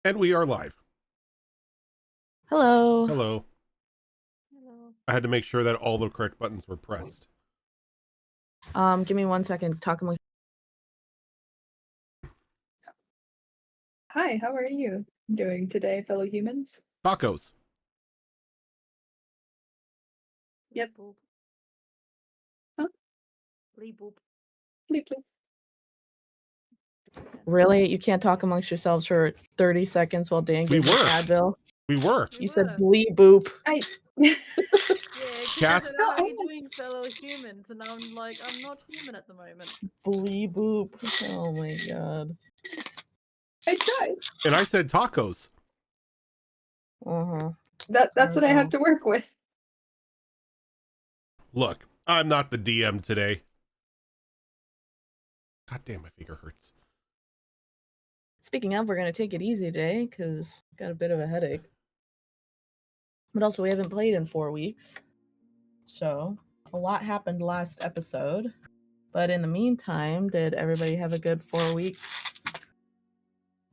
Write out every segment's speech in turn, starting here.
And we are live. Hello. Hello. Hello. I had to make sure that all the correct buttons were pressed. Give me 1 second. Talk amongst. Hi, how are you doing today, fellow humans? Tacos. Yep. Boop. Huh? Bleep boop. Bleep, bleep. Really? You can't talk amongst yourselves for 30 seconds while Dan We gives you were. Advil? We were. You said bleep boop. Yeah, because Cass- said, No, how are I you doing, was- fellow humans? And I'm like, I'm not human at the moment. Bleep boop. Oh my god. I tried. And I said tacos. Uh-huh. That's what I have to work with. Look, I'm not the DM today. God damn, my finger hurts. Speaking of, we're going to take it easy today because got a bit of a headache. But also, we haven't played in 4 weeks. So, a lot happened last episode. But in the meantime, did everybody have a good 4 weeks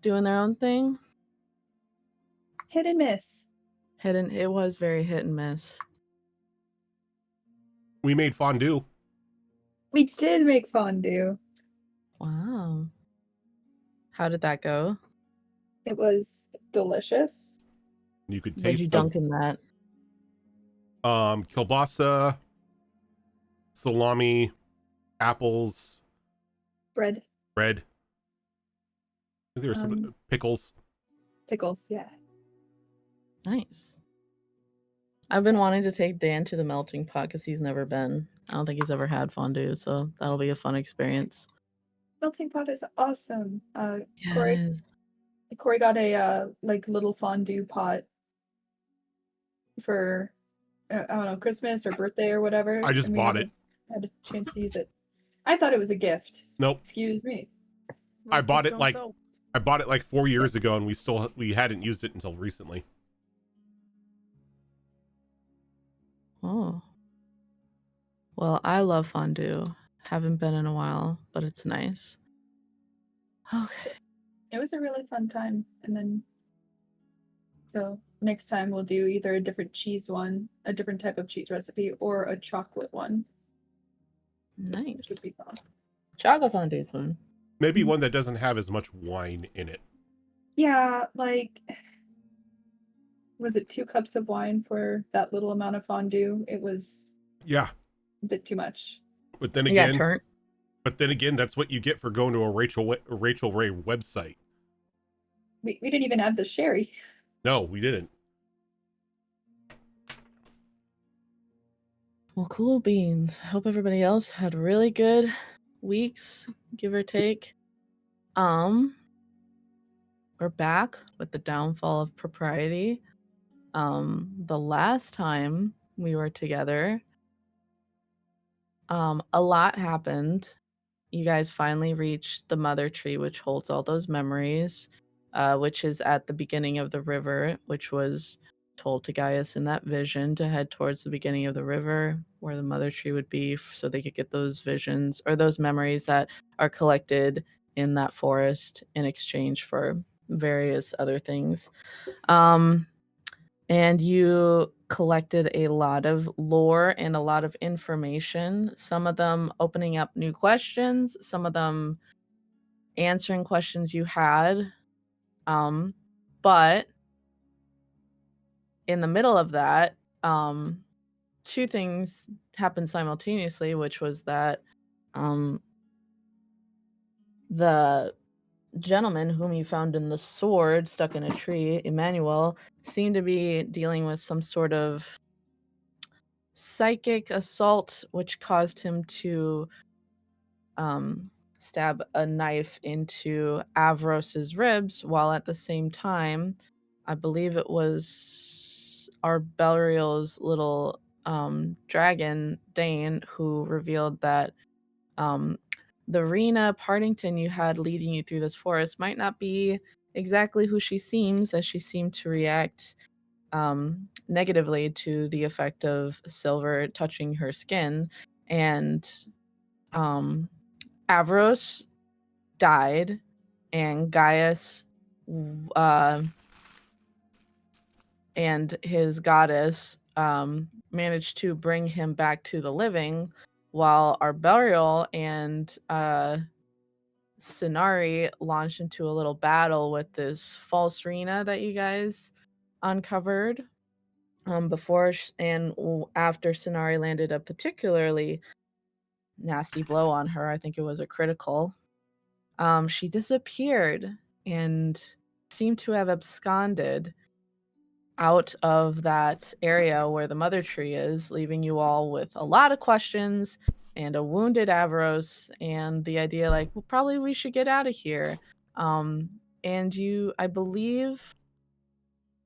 doing their own thing? Hit and miss. It was very hit and miss. We made fondue. We did make fondue. Wow. How did that go? It was delicious. You could What'd taste you dunk in that? kielbasa, salami, apples, Bread, bread. I think there were some pickles. pickles, yeah. Nice. I've been wanting to take Dan to the melting pot because he's never been. I don't think he's ever had fondue, so that'll be a fun experience. Melting pot is awesome. Yeah, Corey, it is. Corey got a like little fondue pot for I don't know, Christmas or birthday or whatever. I just and we bought haven't had a chance to use it. I thought it was a gift. Nope. Excuse me. I bought it Don't like sell. I bought it like 4 years ago, and we hadn't used it until recently. Oh. Well, I love fondue. Haven't been in a while, but it's nice. Okay. It was a really fun time. And then, so next time we'll do either a different cheese one, a different type of cheese recipe, or a chocolate one, which Nice. would be fun. Chocolate fondue is fun. Maybe one that doesn't have as much wine in it. Yeah, like, was it 2 cups of wine for that little amount of fondue? It was Yeah. a bit too much. But then You got again, turnt. that's what you get for going to a Rachel Ray website. We didn't even add the sherry. No, we didn't. Well, cool beans. Hope everybody else had really good weeks, give or take. We're back with the downfall of propriety. The last time we were together, a lot happened. You guys finally reached the mother tree, which holds all those memories, which is at the beginning of the river, which was told to Gaius in that vision to head towards the beginning of the river where the mother tree would be so they could get those visions or those memories that are collected in that forest in exchange for various other things. And you collected a lot of lore and a lot of information, some of them opening up new questions, some of them answering questions you had. But in the middle of that, 2 things happened simultaneously, which was that the gentleman whom you found in the sword stuck in a tree, Emmanuel, seemed to be dealing with some sort of psychic assault, which caused him to stab a knife into Avros's ribs, while at the same time, I believe it was Arbelriel's little dragon, Dane, who revealed that the Rena Partington you had leading you through this forest might not be exactly who she seems, as she seemed to react negatively to the effect of silver touching her skin. And Avros died, and Gaius and his goddess managed to bring him back to the living, while Arbariel and Sinari launched into a little battle with this false Rena that you guys uncovered before after Sinari landed a particularly nasty blow on her. I think it was a critical. She disappeared and seemed to have absconded out of that area where the mother tree is, leaving you all with a lot of questions and a wounded Avros and the idea like, well, probably we should get out of here. And I believe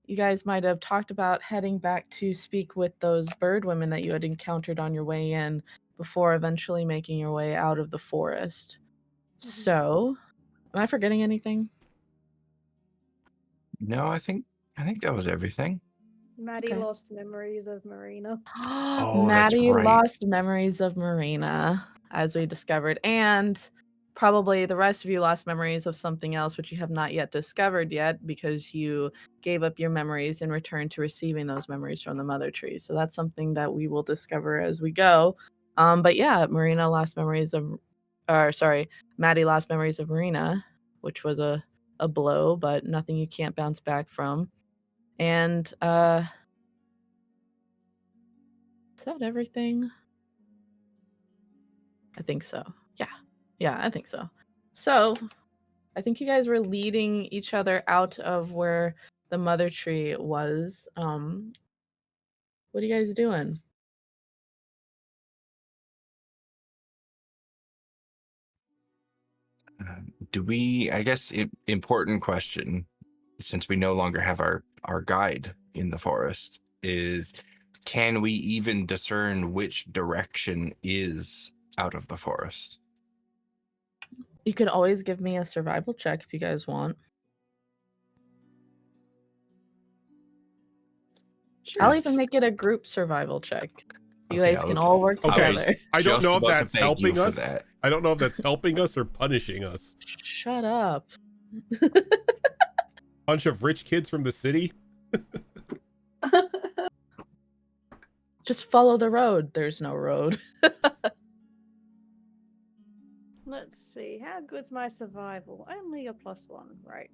you guys might have talked about heading back to speak with those bird women that you had encountered on your way in before eventually making your way out of the forest. So, am I forgetting anything? No, I think that was everything. Maddie Okay. lost memories of Marina. Oh, that's Maddie right. lost memories of Marina, as we discovered, and probably the rest of you lost memories of something else which you have not yet discovered yet because you gave up your memories in return to receiving those memories from the mother tree. So that's something that we will discover as we go. But yeah, Maddie lost memories of Marina, which was a blow, but nothing you can't bounce back from. And is that everything? I think so. Yeah, I think so. So I think you guys were leading each other out of where the mother tree was. What are you guys doing? Do we, I guess, important question, since we no longer have our guide in the forest, is can we even discern which direction is out of the forest? You could always give me a survival check if you guys want. Sure. I'll even make it a group survival check. You Okay, guys can all work Okay, together. I don't just know if about to that's beg you helping for us. that. I don't know if that's helping us or punishing us. Shut up. Bunch of rich kids from the city. Just follow the road. There's no road. Let's see, how good's my survival? Only a +1, right?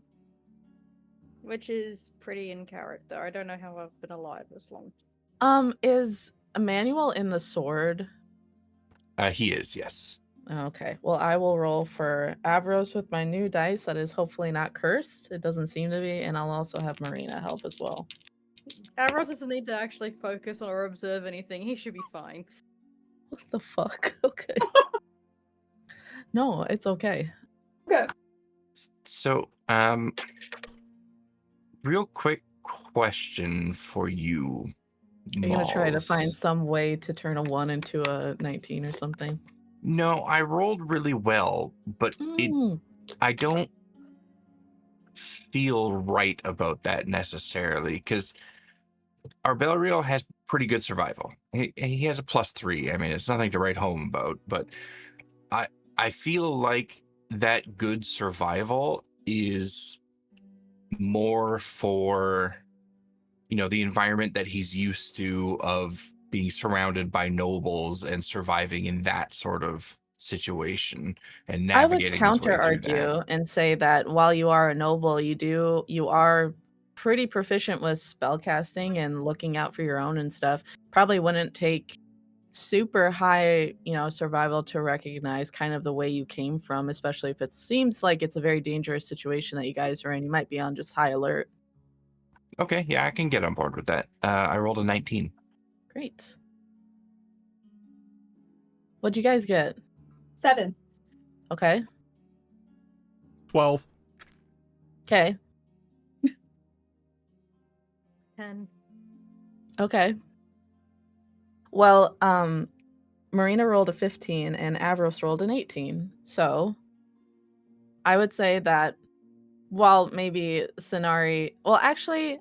Which is pretty in character. I don't know how I've been alive this long. Is Emmanuel in the sword? He is, yes. Okay. Well, I will roll for Avros with my new dice that is hopefully not cursed. It doesn't seem to be, and I'll also have Marina help as well. Avros doesn't need to actually focus or observe anything. He should be fine. What the fuck? Okay. No, it's okay. Okay. So, real quick question for you. Are you gonna try to find Malls. some way to turn a 1 into a 19 or something? No, I rolled really well, but I don't feel right about that necessarily, because our Belriel has pretty good survival. He has a +3. I mean, it's nothing to write home about, but I feel like that good survival is more for, the environment that he's used to, of being surrounded by nobles and surviving in that sort of situation and I would navigating his way counter through that. argue and say that while you are a noble, you are pretty proficient with spellcasting and looking out for your own and stuff. Probably wouldn't take super high, survival to recognize kind of the way you came from, especially if it seems like it's a very dangerous situation that you guys are in. You might be on just high alert. Okay, yeah, I can get on board with that. I rolled a 19. Great. What'd you guys get? 7. Okay. 12. Okay. 10. Okay. Well, Marina rolled a 15 and Avros rolled an 18. So I would say that while maybe Sinari, well, actually,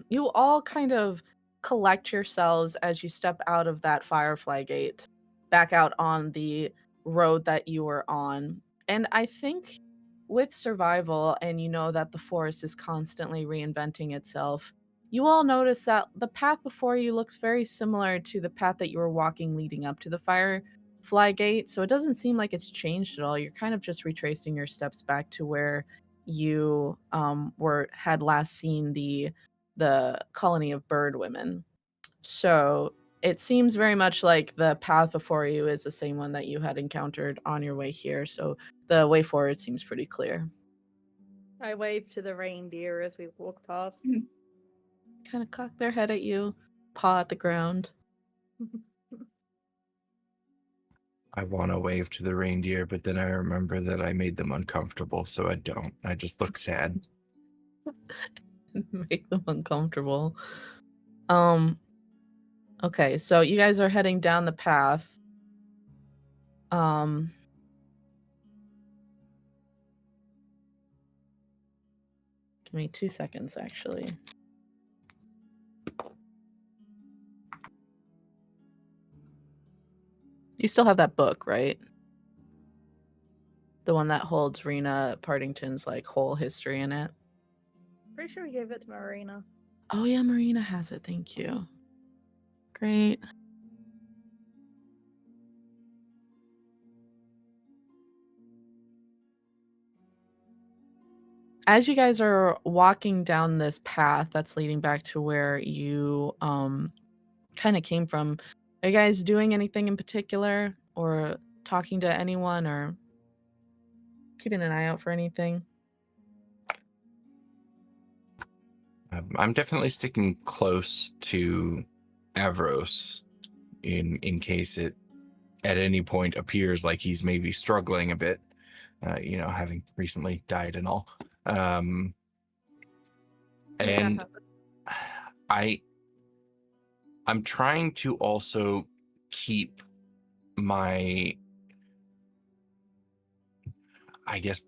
you all kind of collect yourselves as you step out of that Firefly Gate, back out on the road that you were on. And I think with survival, and you know that the forest is constantly reinventing itself, you all notice that the path before you looks very similar to the path that you were walking leading up to the Firefly Gate. So it doesn't seem like it's changed at all. You're kind of just retracing your steps back to where you had last seen the colony of bird women. So it seems very much like the path before you is the same one that you had encountered on your way here. So the way forward seems pretty clear. I wave to the reindeer as we walk past. Kind of cock their head at you, paw at the ground. I want to wave to the reindeer, but then I remember that I made them uncomfortable, so I don't. I just look sad. Make them uncomfortable. Okay, so you guys are heading down the path. Give me 2 seconds, actually. You still have that book, right? The one that holds Rena Partington's like whole history in it. Pretty sure we gave it to Marina. Oh yeah, Marina has it. Thank you. Great. As you guys are walking down this path that's leading back to where you kind of came from, are you guys doing anything in particular or talking to anyone or keeping an eye out for anything? I'm definitely sticking close to Avros in case it at any point appears like he's maybe struggling a bit, having recently died and all. And I'm trying to also keep my, I guess,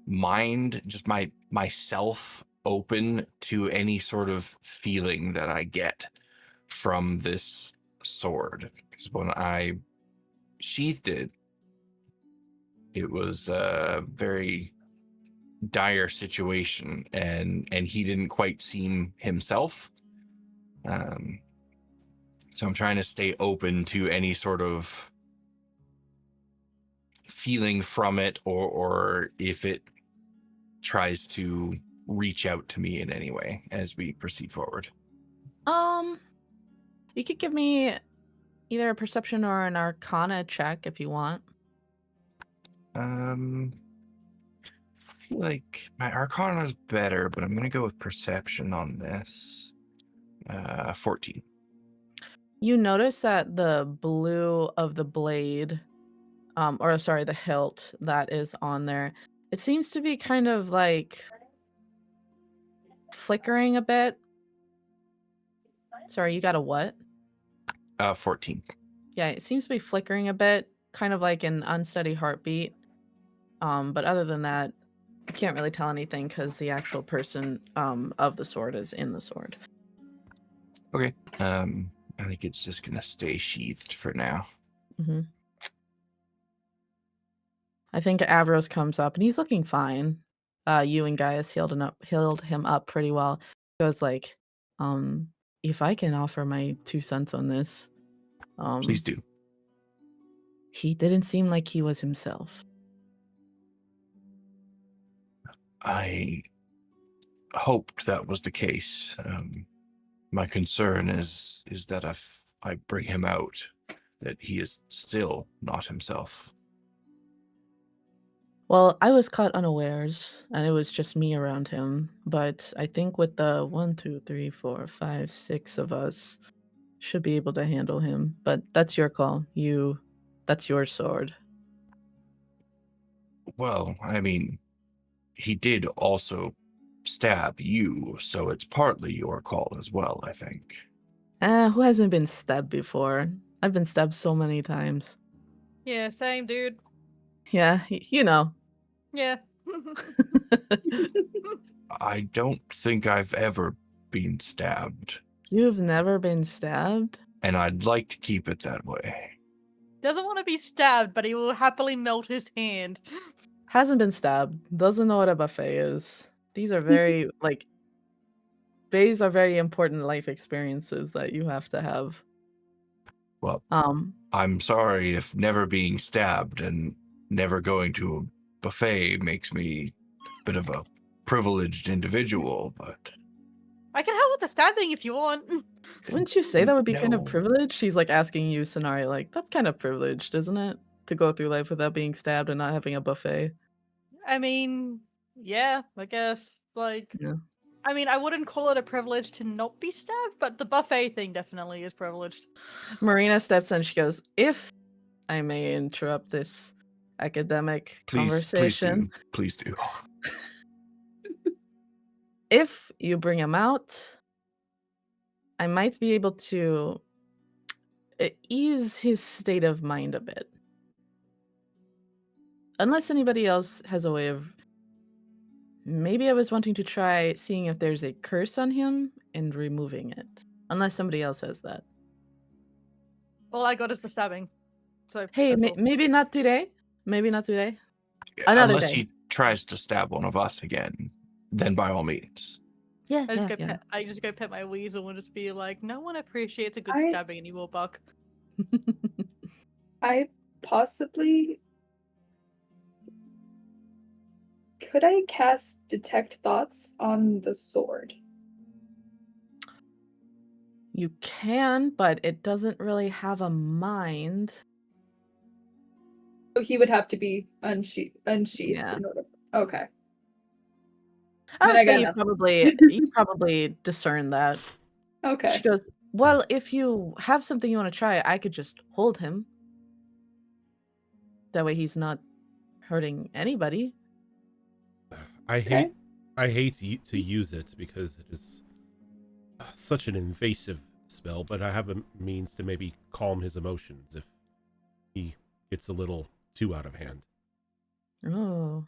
mind, just myself open to any sort of feeling that I get from this sword. Because when I sheathed it, it was a very dire situation, and he didn't quite seem himself. So I'm trying to stay open to any sort of feeling from it, or if it tries to reach out to me in any way as we proceed forward. You could give me either a perception or an arcana check if you want. I feel like my arcana is better, but I'm gonna go with perception on this. 14. You notice that the blue of the blade, the hilt that is on there, it seems to be kind of like flickering a bit. Sorry, you got a what? 14. Yeah, it seems to be flickering a bit, kind of like an unsteady heartbeat. But other than that, you can't really tell anything because the actual person of the sword is in the sword. Okay. I think it's just gonna stay sheathed for now. Mm-hmm. I think Avros comes up and he's looking fine. You and Gaius healed him up pretty well. Goes like, if I can offer my 2 cents on this, Please do. He didn't seem like he was himself. I hoped that was the case. My concern is that if I bring him out, that he is still not himself. Well, I was caught unawares, and it was just me around him. But I think with the 1, 2, 3, 4, 5, 6 of us, should be able to handle him. But that's your call. That's your sword. Well, I mean, he did also stab you, so it's partly your call as well, I think. Who hasn't been stabbed before? I've been stabbed so many times. Yeah, same, dude. Yeah, you know. Yeah. I don't think I've ever been stabbed. You've never been stabbed? And I'd like to keep it that way. Doesn't want to be stabbed, but he will happily melt his hand. Hasn't been stabbed. Doesn't know what a buffet is. These are very these are very important life experiences that you have to have. Well, Um, I'm sorry if never being stabbed and never going to a buffet makes me a bit of a privileged individual, but I can help with the stabbing if you want. wouldn't you say that would be kind of No. privileged? She's like asking you scenario like that's kind of privileged, isn't it? To go through life without being stabbed and not having a buffet. I mean, yeah, I guess. Like, Yeah. I mean, I wouldn't call it a privilege to not be stabbed, but the buffet thing definitely is privileged. Marina steps in. She goes, "If I may interrupt this academic conversation, Please do. if you bring him out, I might be able to ease his state of mind a bit. Unless anybody else has a way of... Maybe I was wanting to try seeing if there's a curse on him and removing it. Unless somebody else has that. All I got is the stabbing. So Hey, that's all. maybe not today. Maybe not today. Another Unless day. he tries to stab one of us again, then by all means. Yeah, I just yeah, go yeah. pet. I just go pet my weasel and just be like, no one appreciates a good I- stabbing anymore, Buck. I possibly could I cast detect thoughts on the sword? You can, but it doesn't really have a mind. So he would have to be unsheathed Yeah. in order. Okay. I Then would I say got you probably discern that. Okay. She goes, well, if you have something you want to try, I could just hold him. That way he's not hurting anybody. I Okay. hate to use it because it is such an invasive spell, but I have a means to maybe calm his emotions if he gets a little too out of hand. Oh.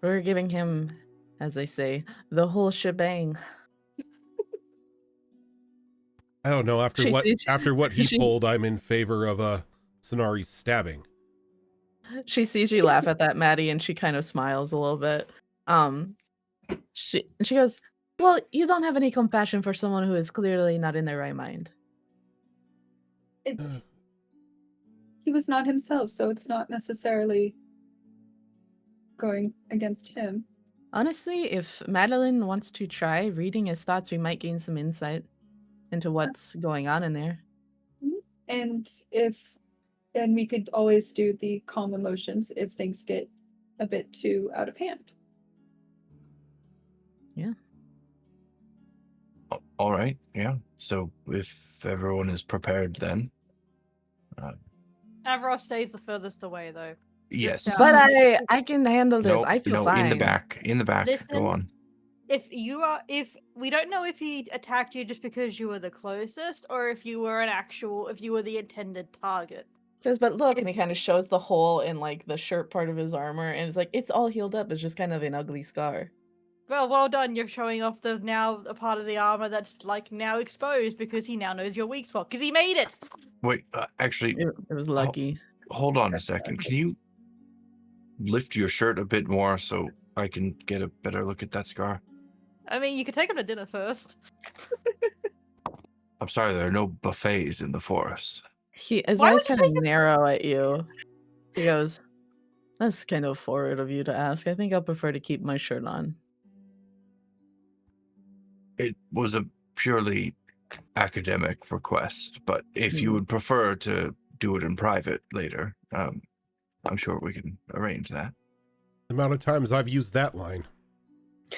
We're giving him, as they say, the whole shebang. I don't know. After what he she- pulled, I'm in favor of Sonari's stabbing. She sees you laugh at that, Maddie, and she kind of smiles a little bit. She goes, well, you don't have any compassion for someone who is clearly not in their right mind. He was not himself, so it's not necessarily going against him. Honestly, if Madeline wants to try reading his thoughts, we might gain some insight into what's going on in there. And we could always do the calm emotions if things get a bit too out of hand. Yeah. All right, yeah. So if everyone is prepared, then Avros stays the furthest away, though. yes. Just, But I can handle this. No, I feel no, fine. in the back. Listen, Go on. If we don't know if he attacked you just because you were the closest, or if you were the intended target. Because, but look, and he kind of shows the hole in like the shirt part of his armor, and it's like it's all healed up. It's just kind of an ugly scar. Well done. You're showing off a part of the armor that's like now exposed because he now knows your weak spot because he made it. Wait, actually, It was lucky. hold on a second. Can you lift your shirt a bit more so I can get a better look at that scar? I mean, you could take him to dinner first. I'm sorry, there are no buffets in the forest. His Why eyes would you kind of narrow at you. He goes, "That's kind of forward of you to ask. I think I'll prefer to keep my shirt on." It was a purely academic request, but if you would prefer to do it in private later, I'm sure we can arrange that. The amount of times I've used that line.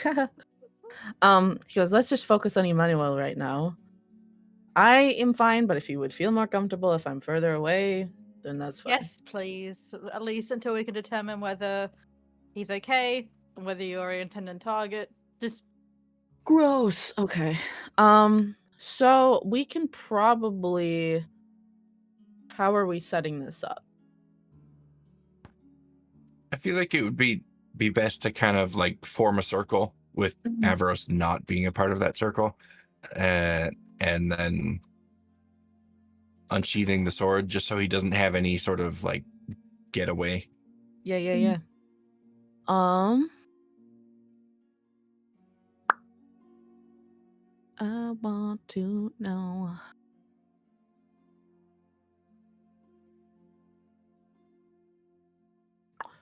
He goes, "Let's just focus on Emmanuel right now. I am fine, but if you would feel more comfortable if I'm further away, then that's fine." Yes, please. At least until we can determine whether he's okay, whether you're an intended target. Just Gross. Okay. So we can probably... How are we setting this up? I feel like it would be best to kind of like form a circle with Avros not being a part of that circle, and then unsheathing the sword just so he doesn't have any sort of like getaway. Yeah. I want to know.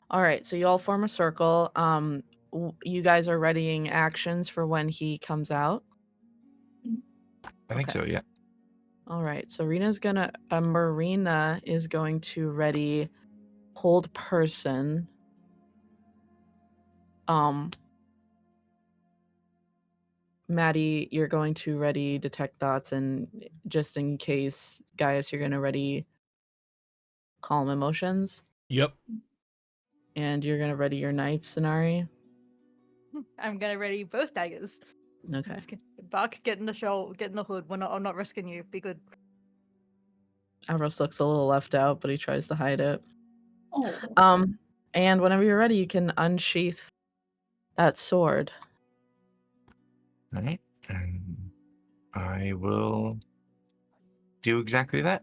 All right, so you all form a circle. You guys are readying actions for when he comes out. I think Okay. so, yeah. All right, so Marina is going to ready hold person. Maddie, you're going to ready detect thoughts, and just in case, Gaius, you're going to ready calm emotions, Yep. and you're going to ready your knife scenario. I'm gonna ready both daggers. Okay. Buck, get in the hood. I'm not risking you. Be good. Avros looks a little left out, but he tries to hide it. Oh. And whenever you're ready, you can unsheath that sword. All right. I will do exactly that.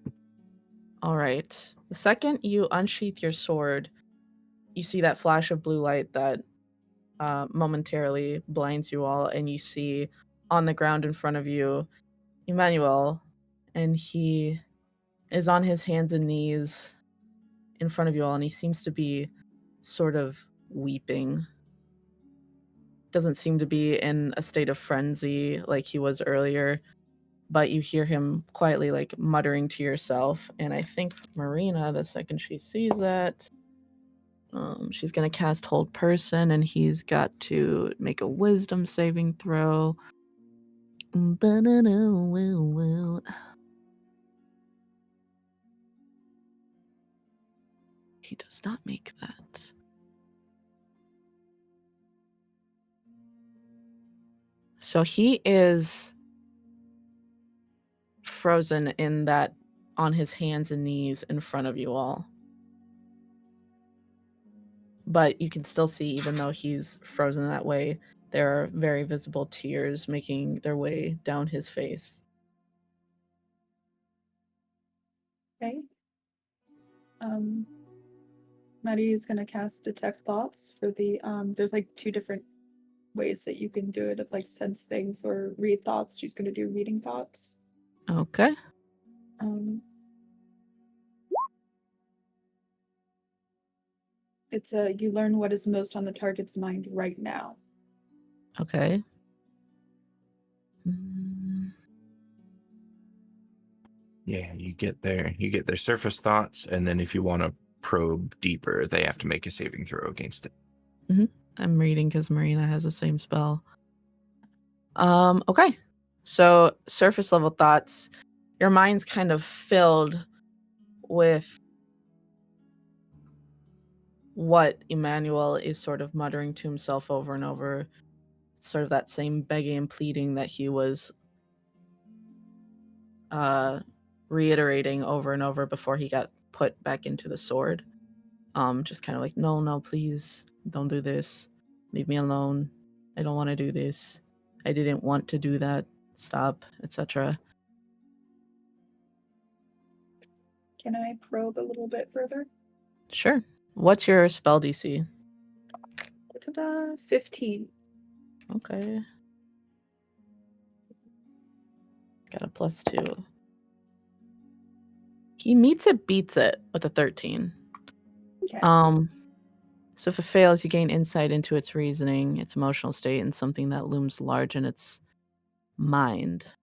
All right. The second you unsheath your sword, you see that flash of blue light that momentarily blinds you all, and you see on the ground in front of you Emmanuel, and he is on his hands and knees in front of you all, and he seems to be sort of weeping. Doesn't seem to be in a state of frenzy like he was earlier, but you hear him quietly like muttering to yourself. And I think Marina, the second she sees that, she's gonna cast hold person, and he's got to make a wisdom saving throw. He does not make that. So he is frozen in that, on his hands and knees in front of you all. But you can still see, even though he's frozen that way, there are very visible tears making their way down his face. Okay. Maddie is gonna cast detect thoughts for the there's like 2 different ways that you can do it, of like sense things or read thoughts. She's gonna do reading thoughts. Okay. It's you learn what is most on the target's mind right now. Okay. Yeah, you get their surface thoughts, and then if you want to probe deeper, they have to make a saving throw against it. I'm reading because Marina has the same spell. Okay. So surface level thoughts. Your mind's kind of filled with what Emmanuel is sort of muttering to himself over and over. It's sort of that same begging and pleading that he was reiterating over and over before he got put back into the sword. Just kind of like, no, please don't do this. Leave me alone. I don't want to do this. I didn't want to do that. Stop, etc. Can I probe a little bit further? Sure. What's your spell DC? 15. Okay. Got a +2. He meets it, beats it with a 13. Okay. So if it fails, you gain insight into its reasoning, its emotional state, and something that looms large in its mind.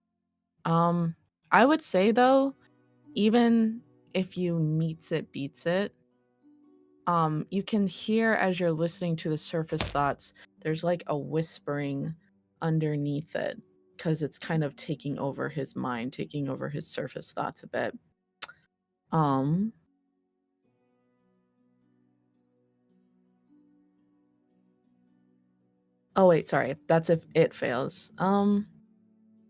I would say though, even if you meets it, beats it, you can hear as you're listening to the surface thoughts, there's like a whispering underneath it, because it's kind of taking over his mind, taking over his surface thoughts a bit. Oh wait, sorry. That's if it fails.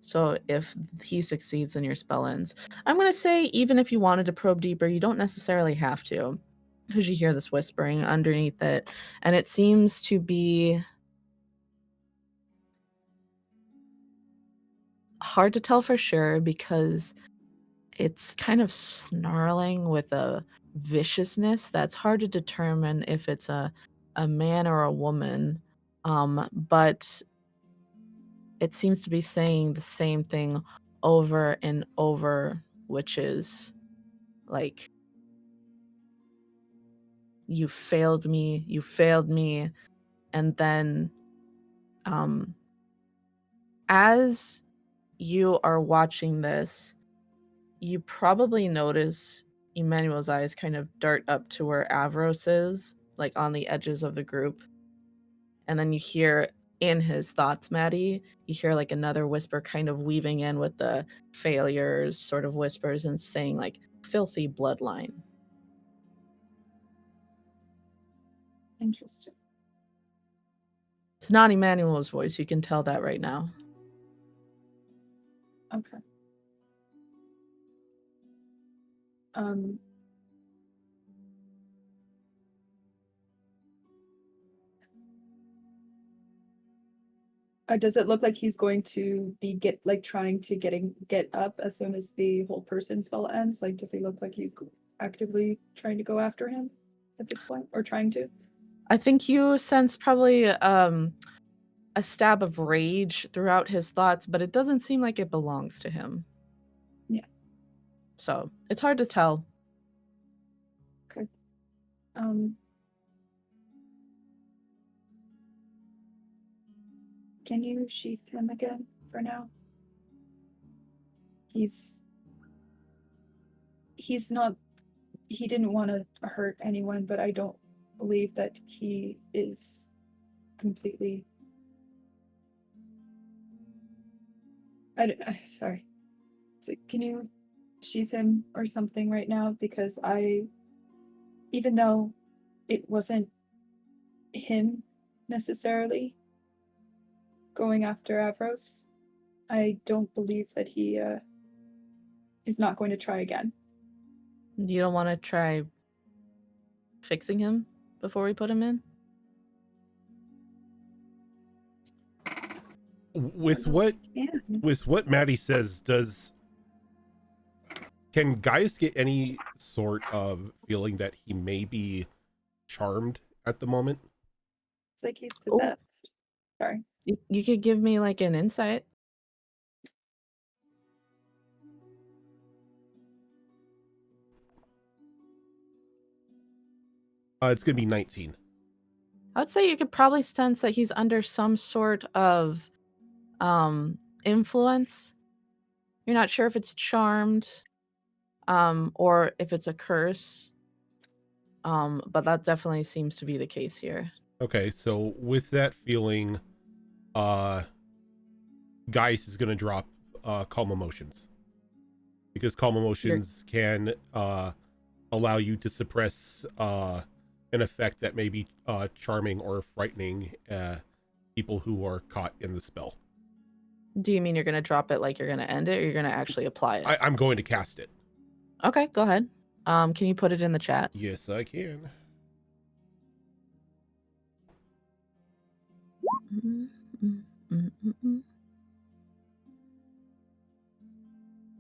So if he succeeds, then your spell ends. I'm gonna say even if you wanted to probe deeper, you don't necessarily have to, because you hear this whispering underneath it, and it seems to be hard to tell for sure because it's kind of snarling with a viciousness that's hard to determine if it's a a man or a woman, but it seems to be saying the same thing over and over, which is like, you failed me, you failed me. And then as you are watching this, you probably notice Emmanuel's eyes kind of dart up to where Avros is, like on the edges of the group. And then you hear in his thoughts, Maddie, you hear like another whisper kind of weaving in with the failures sort of whispers and saying like, filthy bloodline. Interesting. It's not Emmanuel's voice. You can tell that right now. Okay. Does it look like he's going to be trying to get up as soon as the whole person spell ends? Like, does he look like he's actively trying to go after him at this point, or trying to? I think you sense probably a stab of rage throughout his thoughts, but it doesn't seem like it belongs to him. Yeah. So it's hard to tell. Okay. Can you sheath him again for now? He's not, he didn't want to hurt anyone, but I don't believe that he is completely, sorry. So can you sheath him or something right now? Because even though it wasn't him necessarily going after Avros, I don't believe that he is not going to try again. You don't want to try fixing him before we put him in? With what Maddie says, can Gaius get any sort of feeling that he may be charmed at the moment? It's like he's possessed. Sorry. You could give me like an insight. It's gonna be 19. I would say you could probably sense that he's under some sort of influence. You're not sure if it's charmed or if it's a curse. But that definitely seems to be the case here. Okay, so with that feeling, Gaius is gonna drop calm emotions. Because calm emotions can allow you to suppress an effect that may be charming or frightening people who are caught in the spell. Do you mean you're going to drop it like you're going to end it, or you're going to actually apply it? I'm going to cast it. Okay, go ahead. Can you put it in the chat? Yes, I can.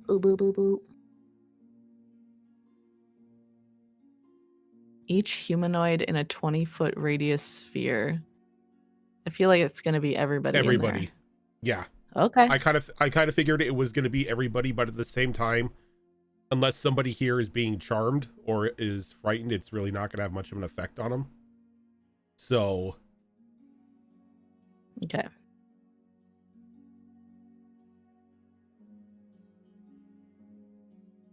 Boop, boop, boop, boop. Each humanoid in a 20-foot radius sphere. I feel like it's going to be everybody. Everybody. Yeah. Okay. I kind of figured it was going to be everybody, but at the same time, unless somebody here is being charmed or is frightened, it's really not going to have much of an effect on them. So. Okay.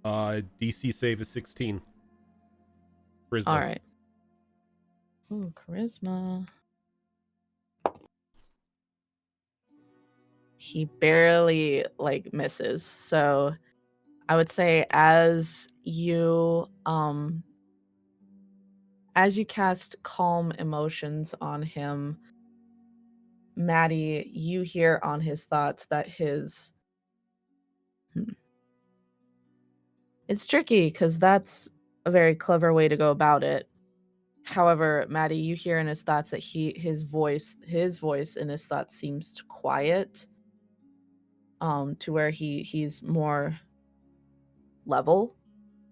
DC save is 16. Charisma. All right. Ooh, charisma. He barely misses. So I would say as you cast calm emotions on him, Maddie, you hear on his thoughts that it's tricky because that's a very clever way to go about it. However, Maddie, you hear in his thoughts that his voice in his thoughts seems to quiet, to where he's more level.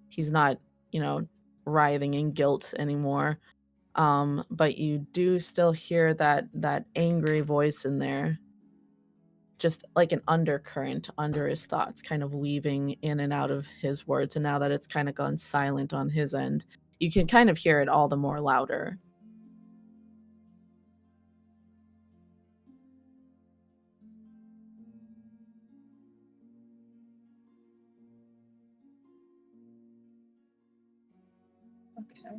He's not, writhing in guilt anymore. But you do still hear that angry voice in there, just like an undercurrent under his thoughts, kind of weaving in and out of his words. And now that it's kind of gone silent on his end, you can kind of hear it all the more louder. Okay.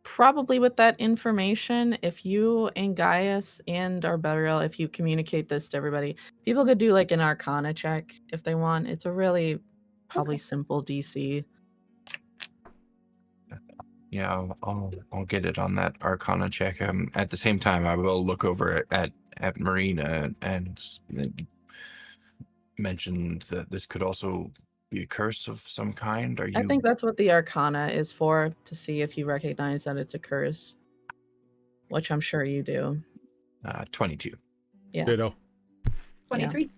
Probably with that information, if you and Gaius and Arberial, if you communicate this to everybody, people could do like an Arcana check if they want. It's a really probably simple DC. Yeah, I'll get it on that Arcana check. At the same time, I will look over at Marina and mention that this could also be a curse of some kind. Are I you? think that's what the Arcana is for, to see if you recognize that it's a curse, which I'm sure you do. 22. Yeah. Ditto. 23.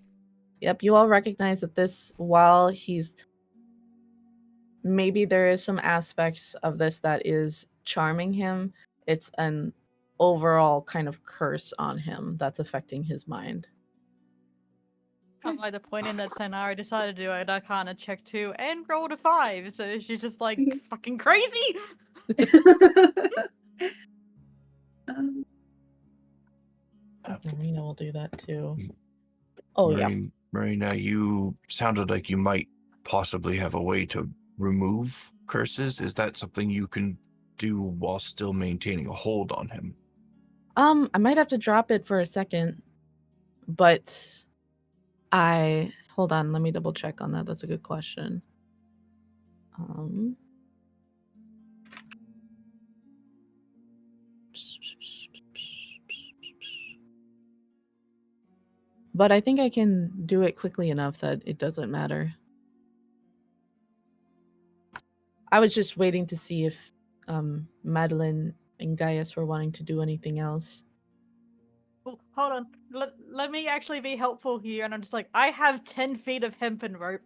Yep, you all recognize that this, while he's maybe there is some aspects of this that is charming him, it's an overall kind of curse on him that's affecting his mind. I'd like to point in that Sanara decided to do an Arcana check too and rolled a 5, so she's just like fucking crazy. um, Marina will do that too. Oh yeah. Marina, you sounded like you might possibly have a way to remove curses. Is that something you can do while still maintaining a hold on him? I might have to drop it for a second, but hold on, let me double check on that. That's a good question. But I think I can do it quickly enough that it doesn't matter. I was just waiting to see if Madeline and Gaius were wanting to do anything else. Oh, hold on. Let me actually be helpful here. And I'm just like, I have 10 feet of hempen rope.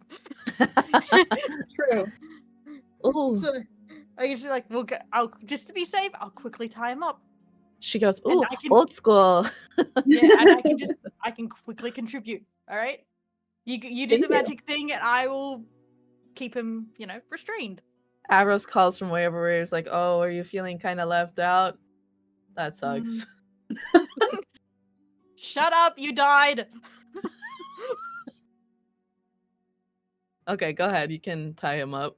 True. Ooh. So I usually like, I'll just to be safe, I'll quickly tie him up. She goes, And ooh, I can- old school. Yeah, and I can quickly contribute. All right, you do Thank the you. magic thing, and I will keep him, restrained. Avros calls from way over where he's like, oh, are you feeling kind of left out? That sucks. Shut up! You died. Okay, go ahead. You can tie him up.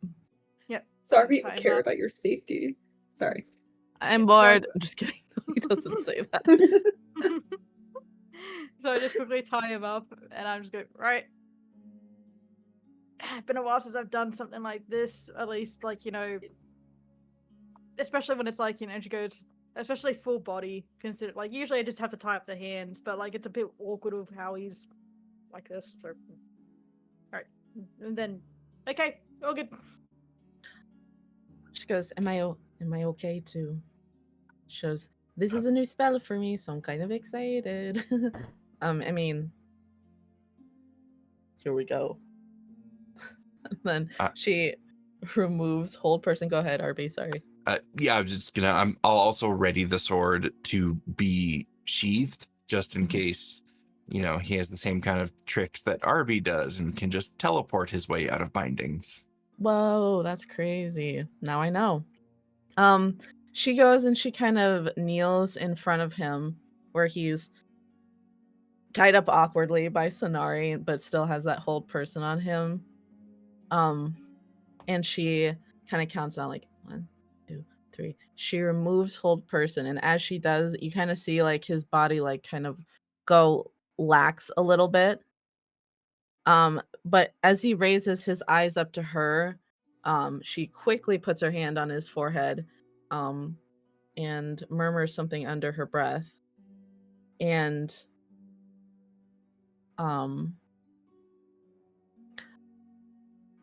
Yep. Sorry, we Tie him care up. about your safety. Sorry. I'm Yeah, bored. I'm just kidding. He doesn't say that. So I just quickly tie him up, and I'm just going, right. It's been a while since I've done something like this, at least, like, especially when it's like, she goes, especially full body, consider, like, usually I just have to tie up the hands, but, like, it's a bit awkward of how he's like this, so, alright, and then, okay, all good. She goes, am I okay to? Shows, this is a new spell for me, so I'm kind of excited. I mean, here we go. Then she removes hold person. Go ahead, RB, sorry. Yeah, I'll also ready the sword to be sheathed just in case, he has the same kind of tricks that Arby does and can just teleport his way out of bindings. Whoa, that's crazy. Now I know. She goes and she kind of kneels in front of him where he's tied up awkwardly by Sonari, but still has that hold person on him. And she kind of counts down like 1, 2, 3. She removes hold person, and as she does, you kind of see like his body like kind of go lax a little bit. But as he raises his eyes up to her, she quickly puts her hand on his forehead, and murmurs something under her breath. And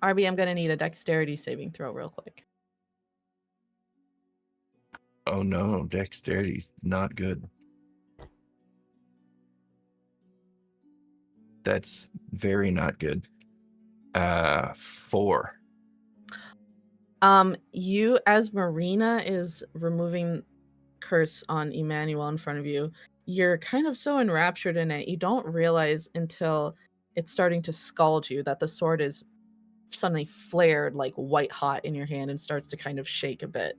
RB, I'm gonna need a dexterity saving throw real quick. Oh no, dexterity's not good. That's very not good. 4. You, as Marina is removing curse on Emmanuel in front of you, you're kind of so enraptured in it, you don't realize until it's starting to scald you that the sword is suddenly flared like white hot in your hand and starts to kind of shake a bit.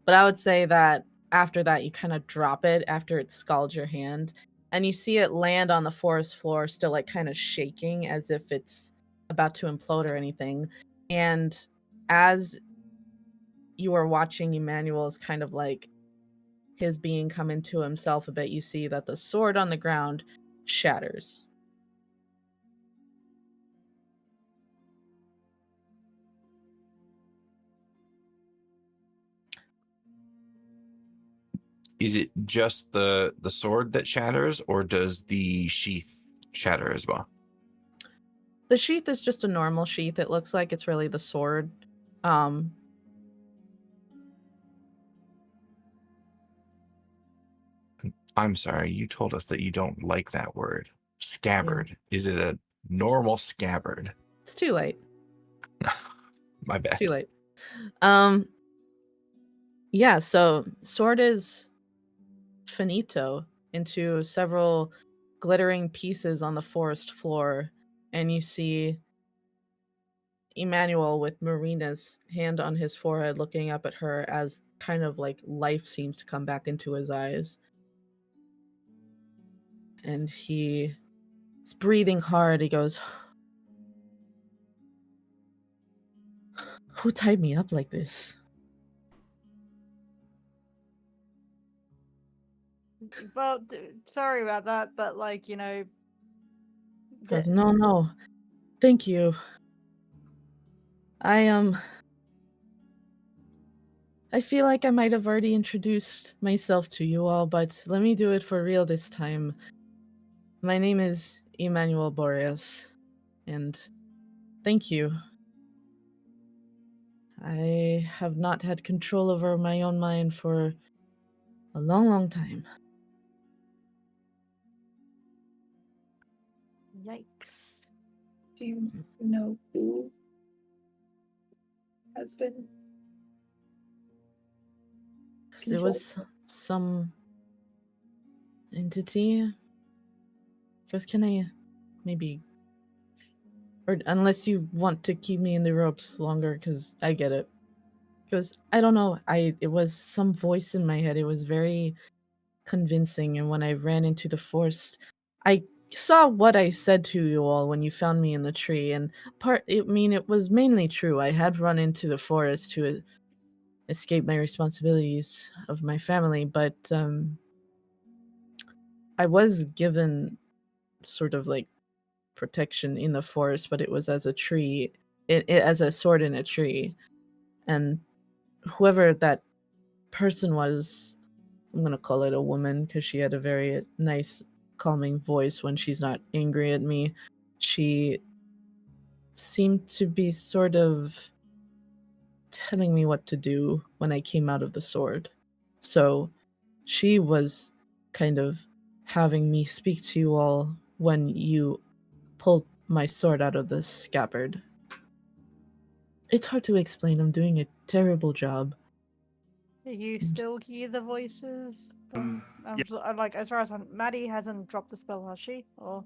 But I would say that after that, you kind of drop it after it scalds your hand, and you see it land on the forest floor, still like kind of shaking as if it's about to implode or anything. And as you are watching Emmanuel's kind of like his being come into himself a bit, you see that the sword on the ground shatters. Is it just the sword that shatters, or does the sheath shatter as well? The sheath is just a normal sheath. It looks like it's really the sword. Um, I'm sorry, you told us that you don't like that word. yeah, Scabbard. Is it a normal scabbard? it's too late. My bad. Too late. Yeah, so sword is finito into several glittering pieces on the forest floor, and you see Emmanuel with Marina's hand on his forehead looking up at her as kind of like life seems to come back into his eyes. And he is breathing hard. He goes, "Who tied me up like this?" Well, sorry about that, but like, you know, He goes, "No, no. Thank you. I I feel like I might have already introduced myself to you all, but let me do it for real this time. My name is Emmanuel Boreas, and thank you. I have not had control over my own mind for a long, long time." yikes. Do you know who has been There controlled? was some entity. Just can I maybe, or unless you want to keep me in the ropes longer, because I get it. Because I don't know, it was some voice in my head. It was very convincing, and when I ran into the forest, I saw what I said to you all when you found me in the tree, and it was mainly true. I had run into the forest to escape my responsibilities of my family, but I was given sort of like protection in the forest, but it was as a tree, as a sword in a tree. And whoever that person was, I'm gonna call it a woman because she had a very nice, calming voice when she's not angry at me. She seemed to be sort of telling me what to do when I came out of the sword. So she was kind of having me speak to you all when you pulled my sword out of the scabbard. It's hard to explain. I'm doing a terrible job. Do you still hear the voices? Like, as far as Maddie hasn't dropped the spell, has she? Or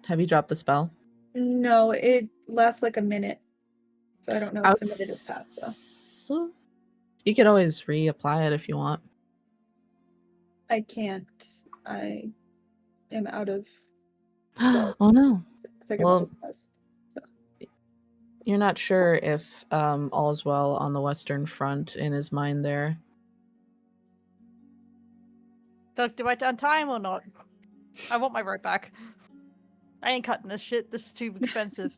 Have you dropped the spell? No, it lasts like a minute. So I don't know if a minute has passed though. So you could always reapply it if you want. I can't. I am out of spells. Oh no. Second Well, level spells. So you're not sure if all's well on the Western Front in his mind there. look, do I untie him or not? I want my rope back. I ain't cutting this shit. This is too expensive.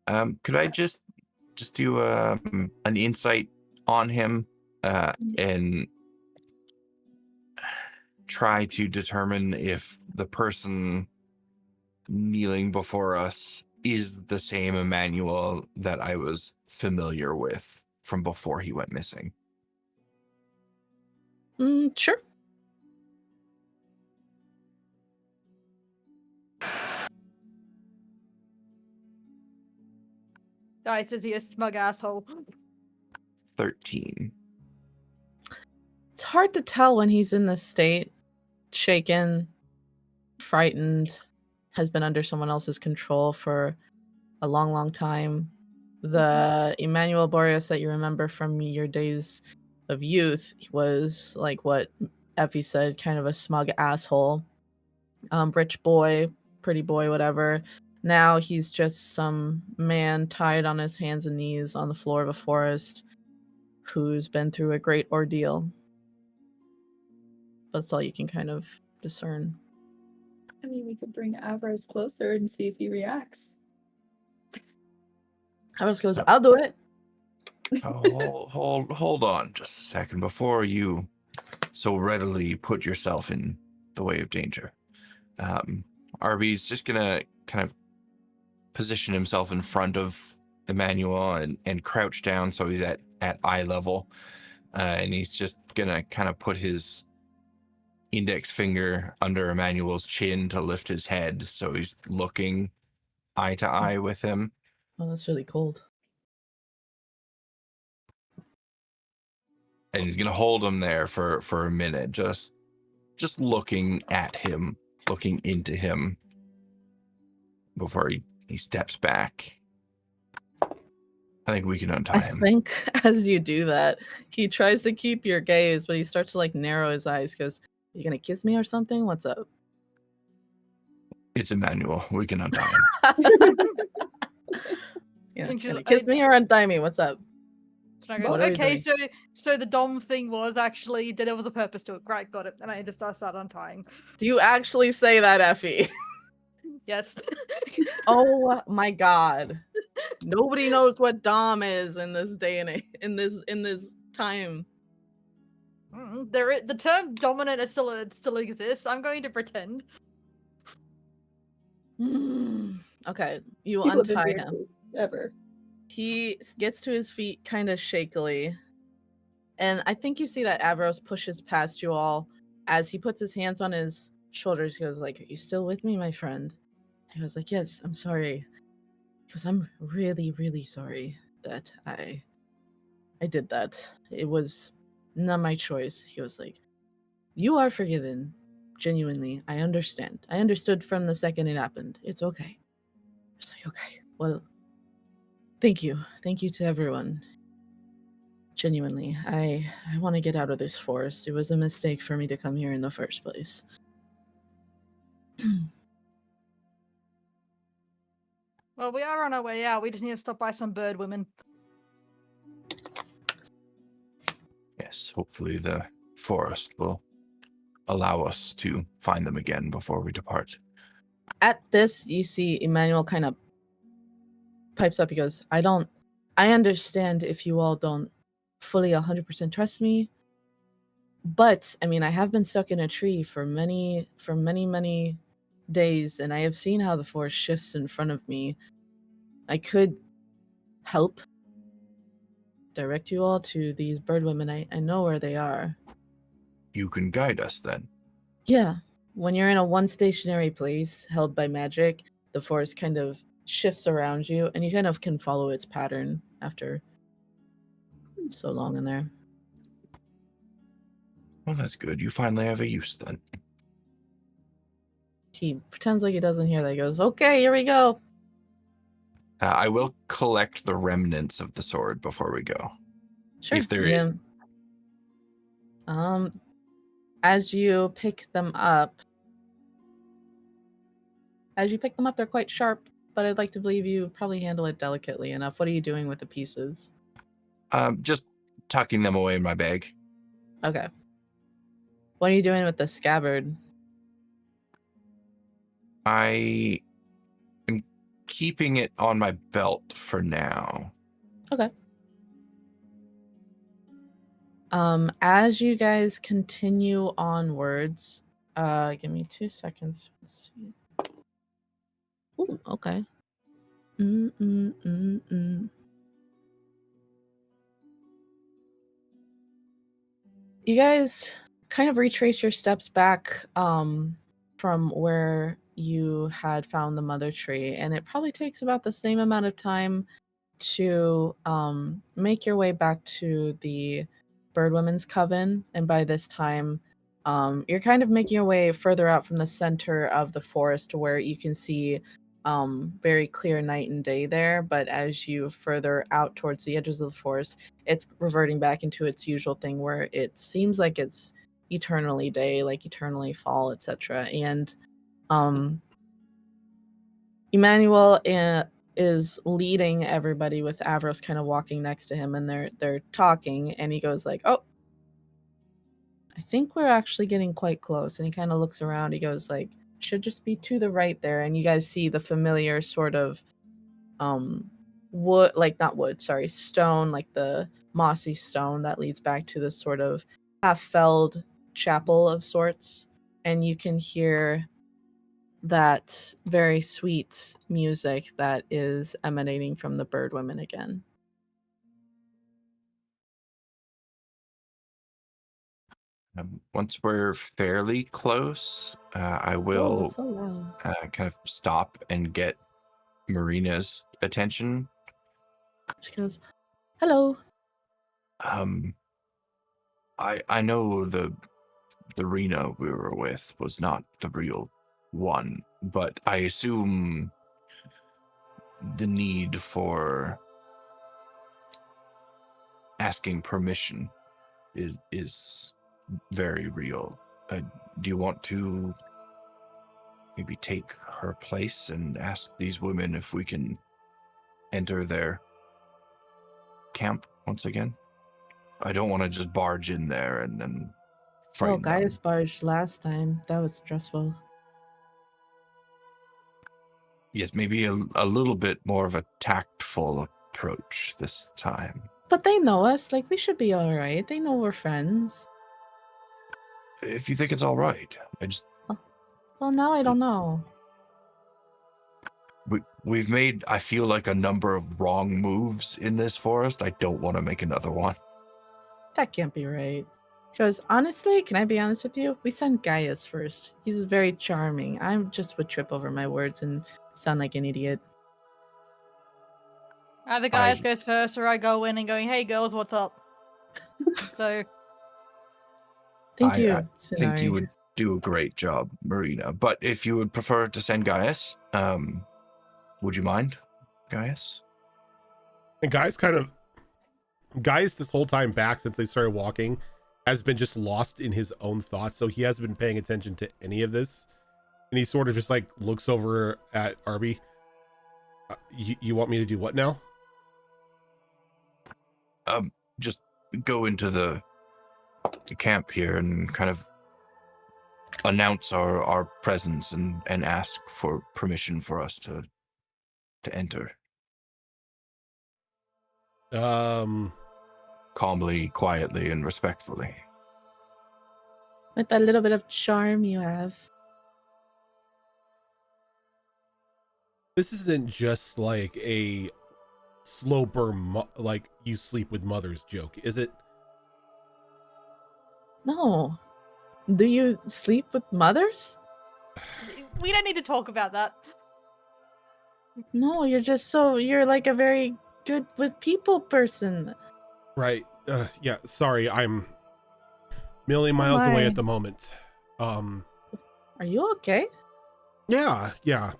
Could I just do an insight on him and try to determine if the person kneeling before us is the same Emmanuel that I was familiar with from before he went missing? Sure. Alright, says he a smug asshole. 13. It's hard to tell when he's in this state, shaken, frightened, has been under someone else's control for a long, long time. The Emmanuel Boreas that you remember from your days of youth was like what Effie said, kind of a smug asshole. Rich boy, pretty boy, whatever. Now he's just some man tied on his hands and knees on the floor of a forest who's been through a great ordeal. That's all you can kind of discern. I mean, we could bring Avros closer and see if he reacts. Avros goes, I'll do it. Oh, hold on just a second before you so readily put yourself in the way of danger. Arby's just gonna kind of position himself in front of Emmanuel and crouch down so he's at eye level, and he's just gonna kind of put his index finger under Emmanuel's chin to lift his head so he's looking eye to eye with him. Oh, that's really cold. And he's gonna hold him there for a minute, just looking at him, looking into him before he steps back. I think we can untie I him. think as you do that, he tries to keep your gaze, but he starts to like narrow his eyes. Goes, "You gonna kiss me or something? What's up?" It's Emmanuel. We can untie him. Yeah, And she's gonna like, kiss me or untie me? What's up? So I go, What are we okay, doing? so the Dom thing was actually that there was a purpose to it. Great, got it. And I just start untying. Do you actually say that, Effie? Yes. Oh my god! Nobody knows what Dom is in this day and in this time. The term dominant still exists. I'm going to pretend. Okay, you People have been untie weird him. ever. He gets to his feet kind of shakily. And I think you see that Avros pushes past you all as he puts his hands on his shoulders. He goes like, "Are you still with me, my friend?" He was like, "Yes, I'm sorry." Because I'm really, really sorry that I did that. It was not my choice. He was like, "You are forgiven. Genuinely. I understand. I understood from the second it happened. It's okay." I was like, "Okay, well, thank you. Thank you to everyone. Genuinely, I want to get out of this forest. It was a mistake for me to come here in the first place." Well, we are on our way out. We just need to stop by some bird women. Yes, hopefully the forest will allow us to find them again before we depart. At this, you see Emmanuel kind of pipes up. He goes, I understand if you all don't fully 100% trust me, but I mean, I have been stuck in a tree for many days, and I have seen how the forest shifts in front of me. I could help direct you all to these bird women. I know where they are. You can guide us then. Yeah. When you're in a one stationary place held by magic, the forest kind of shifts around you, and you kind of can follow its pattern after so long in there. Well, that's good. You finally have a use then. He pretends like he doesn't hear that. He goes, "Okay, here we go." I will collect the remnants of the sword before we go. Sure. If there yeah. As you pick them up, they're quite sharp, but I'd like to believe you probably handle it delicately enough. What are you doing with the pieces? Just tucking them away in my bag. Okay. What are you doing with the scabbard? I am keeping it on my belt for now. Okay. As you guys continue onwards, give me 2 seconds. Let's see. Ooh, okay. You guys kind of retrace your steps back from where you had found the mother tree, and it probably takes about the same amount of time to make your way back to the Birdwomen's Coven, and by this time, you're kind of making your way further out from the center of the forest to where you can see very clear night and day there. But as you further out towards the edges of the forest, it's reverting back into its usual thing where it seems like it's eternally day, like eternally fall, etc. And Emmanuel is leading everybody with Avros kind of walking next to him, and they're talking, and he goes like, "Oh, I think we're actually getting quite close." And he kind of looks around. He goes like, "Should just be to the right there." And you guys see the familiar sort of wood, like not wood, sorry, stone, like the mossy stone that leads back to this sort of half-felled chapel of sorts. And you can hear that very sweet music that is emanating from the bird women again. Once we're fairly close, I Oh, will it's so loud. kind of stop and get Marina's attention. She goes, "Hello." I know the Rena we were with was not the real one, but I assume the need for asking permission is very real. Do you want to maybe take her place and ask these women if we can enter their camp once again? I don't want to just barge in there and then frighten them. Gaius barged last time. That was stressful. Yes, maybe a little bit more of a tactful approach this time. But they know us. Like, we should be all right. They know we're friends. If you think it's all right, Well, now I don't know. we've made, I feel like, a number of wrong moves in this forest. I don't want to make another one. That can't be right. Because honestly, can I be honest with you? We sent Gaius first. He's very charming. I just would trip over my words and sound like an idiot. Either Gaius goes first, or I go in and going, "Hey girls, what's up?" So Thank you. I think you would do a great job, Marina. But if you would prefer to send Gaius, would you mind, Gaius? And Gaius this whole time back since they started walking has been just lost in his own thoughts, so he hasn't been paying attention to any of this, and he sort of just like looks over at Arby. You want me to do what now? Just go into the camp here and kind of announce our presence and ask for permission for us to enter. Calmly, quietly, and respectfully. With that little bit of charm you have. This isn't just like a slow burn, like you sleep with mothers joke, is it? No. Do you sleep with mothers? we don't need to talk about that. No, you're like a very good with people person. Right. Yeah, sorry, I'm a million miles away at the moment. Are you okay? Yeah,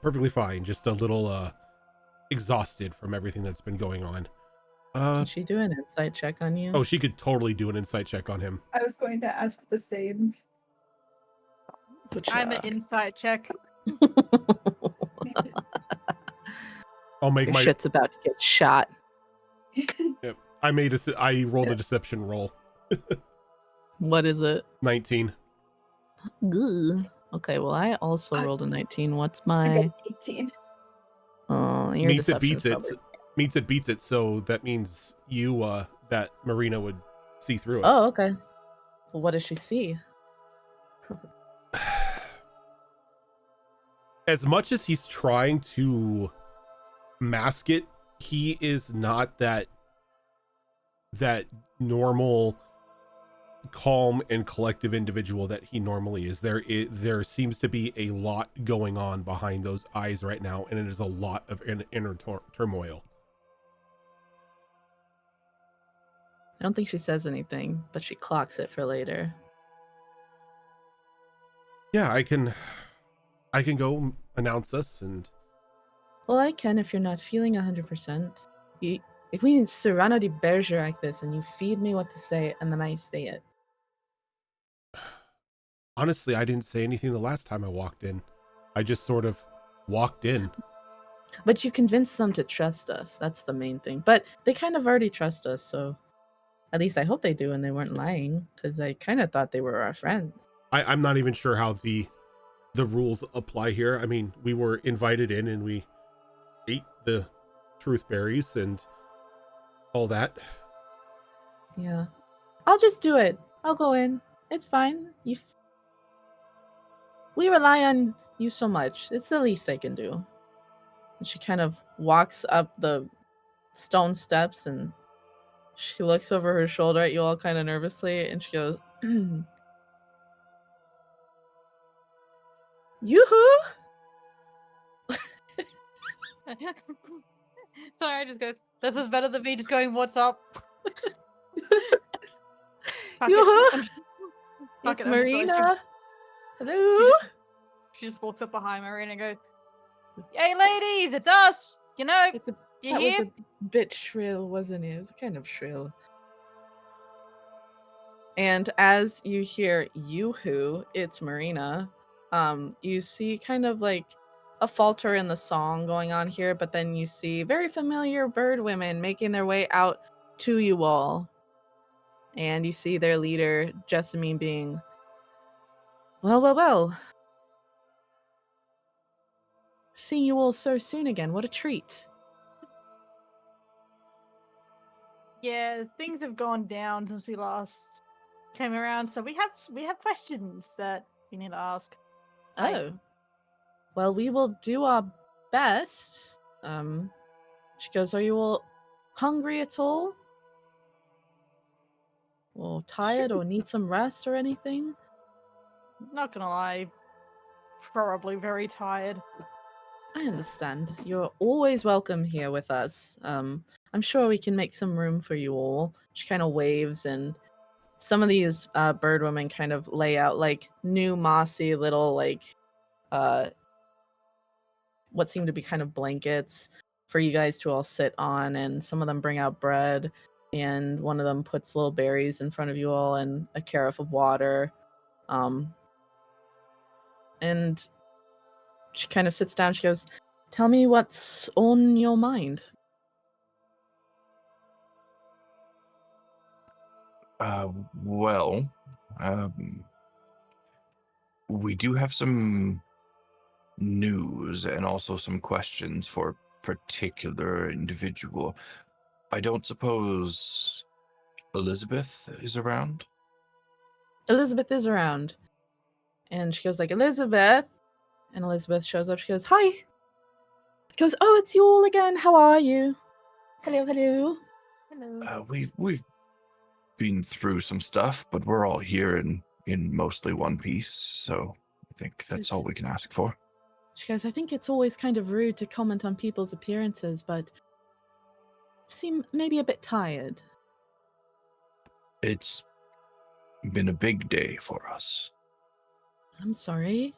perfectly fine. Just a little exhausted from everything that's been going on. Can she do an insight check on you? Oh, she could totally do an insight check on him. I was going to ask the same. I'm an insight check. I'll make my shit's about to get shot. Yep. I rolled a deception roll. What is it? 19. Ugh. Okay, well, I also rolled a 19. What's I my... got 18. Oh, your Meets it, deception beats is it. probably... Meets it, beats it. So that means you, that Marina would see through it. Oh, okay. Well, what does she see? As much as he's trying to mask it, he is not that normal, calm and collective individual that he normally is. There seems to be a lot going on behind those eyes right now, and it is a lot of inner turmoil. I don't think she says anything, but she clocks it for later. Yeah, I can go announce us, and Well, I can if you're not feeling 100%. If we Serrano de Bergerac this and you feed me what to say and then I say it. honestly, I didn't say anything the last time I walked in. I just sort of walked in. But you convince them to trust us. That's the main thing. But they kind of already trust us, so at least I hope they do and they weren't lying, because I kind of thought they were our friends. I'm not even sure how the rules apply here. I mean, we were invited in and we ate the truth berries and all that. Yeah. I'll just do it. I'll go in. It's fine. We rely on you so much. It's the least I can do. And she kind of walks up the stone steps and she looks over her shoulder at you all kind of nervously and she goes, Yoo-hoo! Sorry, I just goes, this is better than me just going, what's up? Yoo-hoo! Fuck It's it, I'm sorry, Marina. Hello? She just walks up behind Marina and goes, hey ladies, it's us! You know, It's a you That here? was a bit shrill, wasn't it? It was kind of shrill. And as you hear Yoo-hoo, it's Marina, you see kind of like a falter in the song going on here, but then you see very familiar bird women making their way out to you all. And you see their leader, Jessamine, being, well. Seeing you all so soon again, what a treat. Yeah, things have gone down since we last came around, so we have questions that we need to ask. Like, Oh. Well, we will do our best. She goes, are you all hungry at all? Or tired or need some rest or anything? not gonna lie, probably very tired. I understand. You're always welcome here with us. I'm sure we can make some room for you all. She kind of waves, and some of these bird women kind of lay out like new mossy little what seem to be kind of blankets for you guys to all sit on, and some of them bring out bread, and one of them puts little berries in front of you all and a carafe of water. And she kind of sits down. She goes, tell me what's on your mind. Well, um, we do have some news and also some questions for a particular individual. I don't suppose Elizabeth is around? Elizabeth is around. And she goes like, Elizabeth. And Elizabeth shows up. She goes, hi. She goes, oh, it's you all again. How are you? Hello. Hello. We've been through some stuff, but we're all here in mostly one piece, so I think that's all we can ask for. She goes, I think it's always kind of rude to comment on people's appearances, but you seem maybe a bit tired. It's been a big day for us. I'm sorry.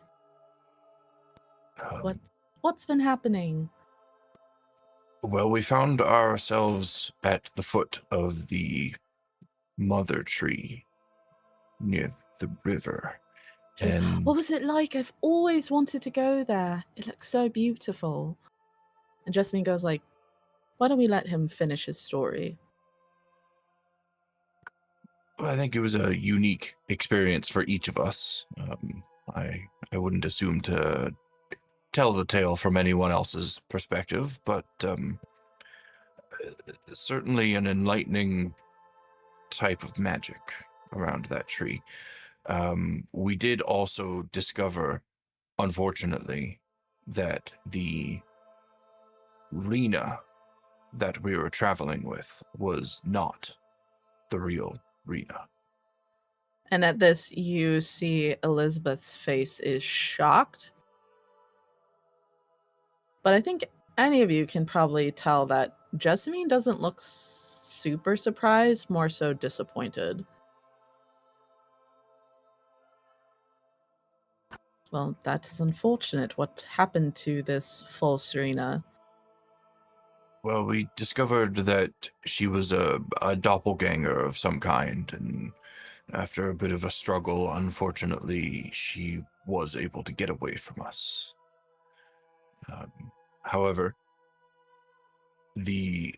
Um, What's been happening? Well, we found ourselves at the foot of the mother tree near the river. She goes, And what was it like? I've always wanted to go there. It looks so beautiful. And Jessamine goes like, why don't we let him finish his story? I think it was a unique experience for each of us. I wouldn't assume to tell the tale from anyone else's perspective, but certainly an enlightening type of magic around that tree. We did also discover, unfortunately, that the Rena that we were traveling with was not the real Rena. And at this, you see Elizabeth's face is shocked. But I think any of you can probably tell that Jessamine doesn't look super surprised, more so disappointed. Well, that is unfortunate. What happened to this false Serena? Well, we discovered that she was a doppelganger of some kind, and after a bit of a struggle, unfortunately, she was able to get away from us. However, the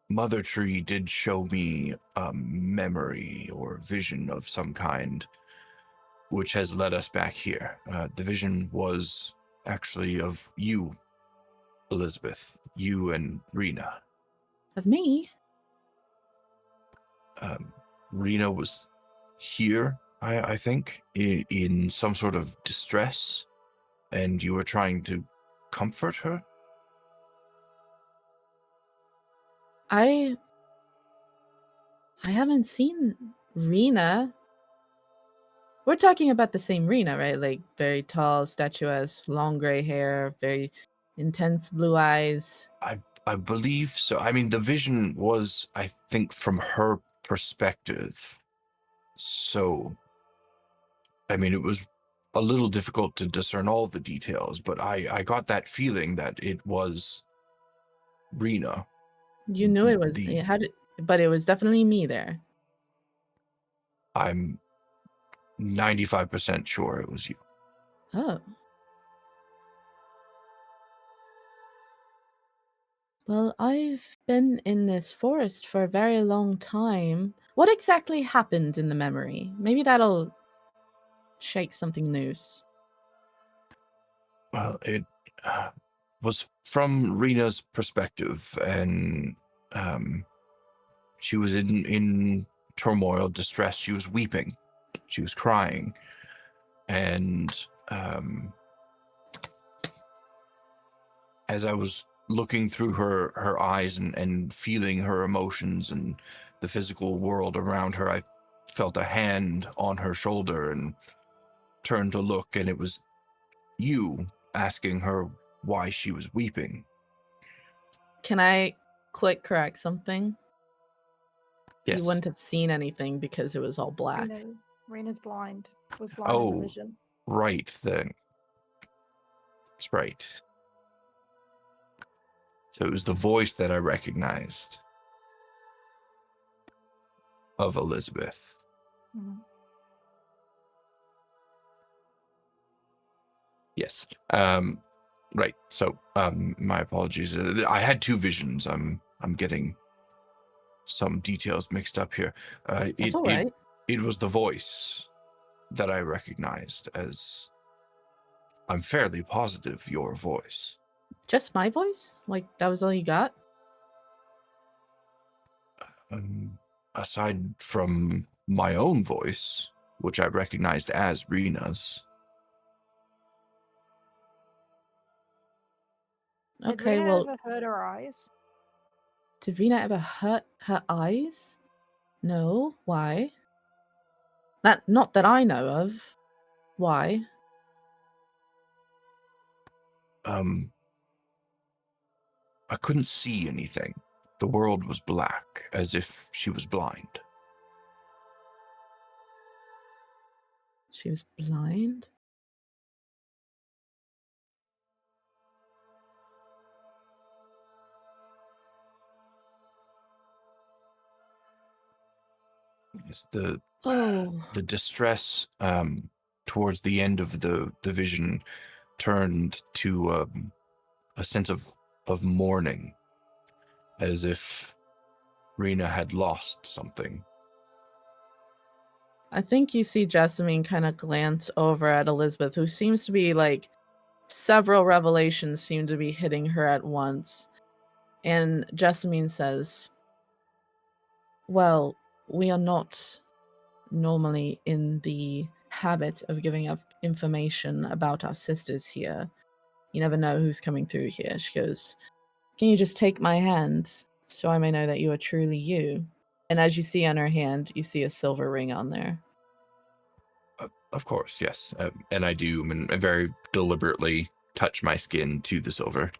Mother Tree did show me a memory or vision of some kind, which has led us back here. The vision was actually of you, Elizabeth, you and Rena. Of me? Rena was here, I think, in some sort of distress, and you were trying to comfort her? I haven't seen Rena. We're talking about the same Rena, right? Like very tall, statuesque, long gray hair, very intense blue eyes. I believe so. I mean, the vision was, I think, from her perspective. So, I mean, it was a little difficult to discern all the details, but I got that feeling that it was Rena. You knew it was but it was definitely me there. I'm 95% sure it was you. Oh. Well, I've been in this forest for a very long time. What exactly happened in the memory? Maybe that'll shake something loose. Well, it was from Rena's perspective, and she was in turmoil, distress. She was weeping. She was crying. And as I was looking through her eyes and feeling her emotions and the physical world around her, I felt a hand on her shoulder and turned to look, and it was you asking her why she was weeping. Can I quick correct something? Yes. You wouldn't have seen anything because it was all black. Rena's blind. Was blind in the vision. Right then. That's right. So it was the voice that I recognized of Elizabeth. Mm-hmm. Yes. Right. So, my apologies. I had two visions. I'm getting some details mixed up here. That's all right. It was the voice that I recognized as, I'm fairly positive, your voice. Just my voice? Like, that was all you got? Aside from my own voice, which I recognized as Rena's. Okay, Did Rena well, ever hurt her eyes? did Rena ever hurt her eyes? No. Why? Not that I know of. Why? I couldn't see anything. The world was black, as if she was blind. She was blind? Yes, the distress towards the end of the vision turned to a sense of mourning, as if Rena had lost something. I think you see Jessamine kind of glance over at Elizabeth, who seems to be like several revelations seem to be hitting her at once. And Jessamine says, well, we are not normally in the habit of giving up information about our sisters here. You never know who's coming through here. She goes, can you just take my hand so I may know that you are truly you? And as you see on her hand, you see a silver ring on there. Of course, yes. And I do, and I very deliberately touch my skin to the silver.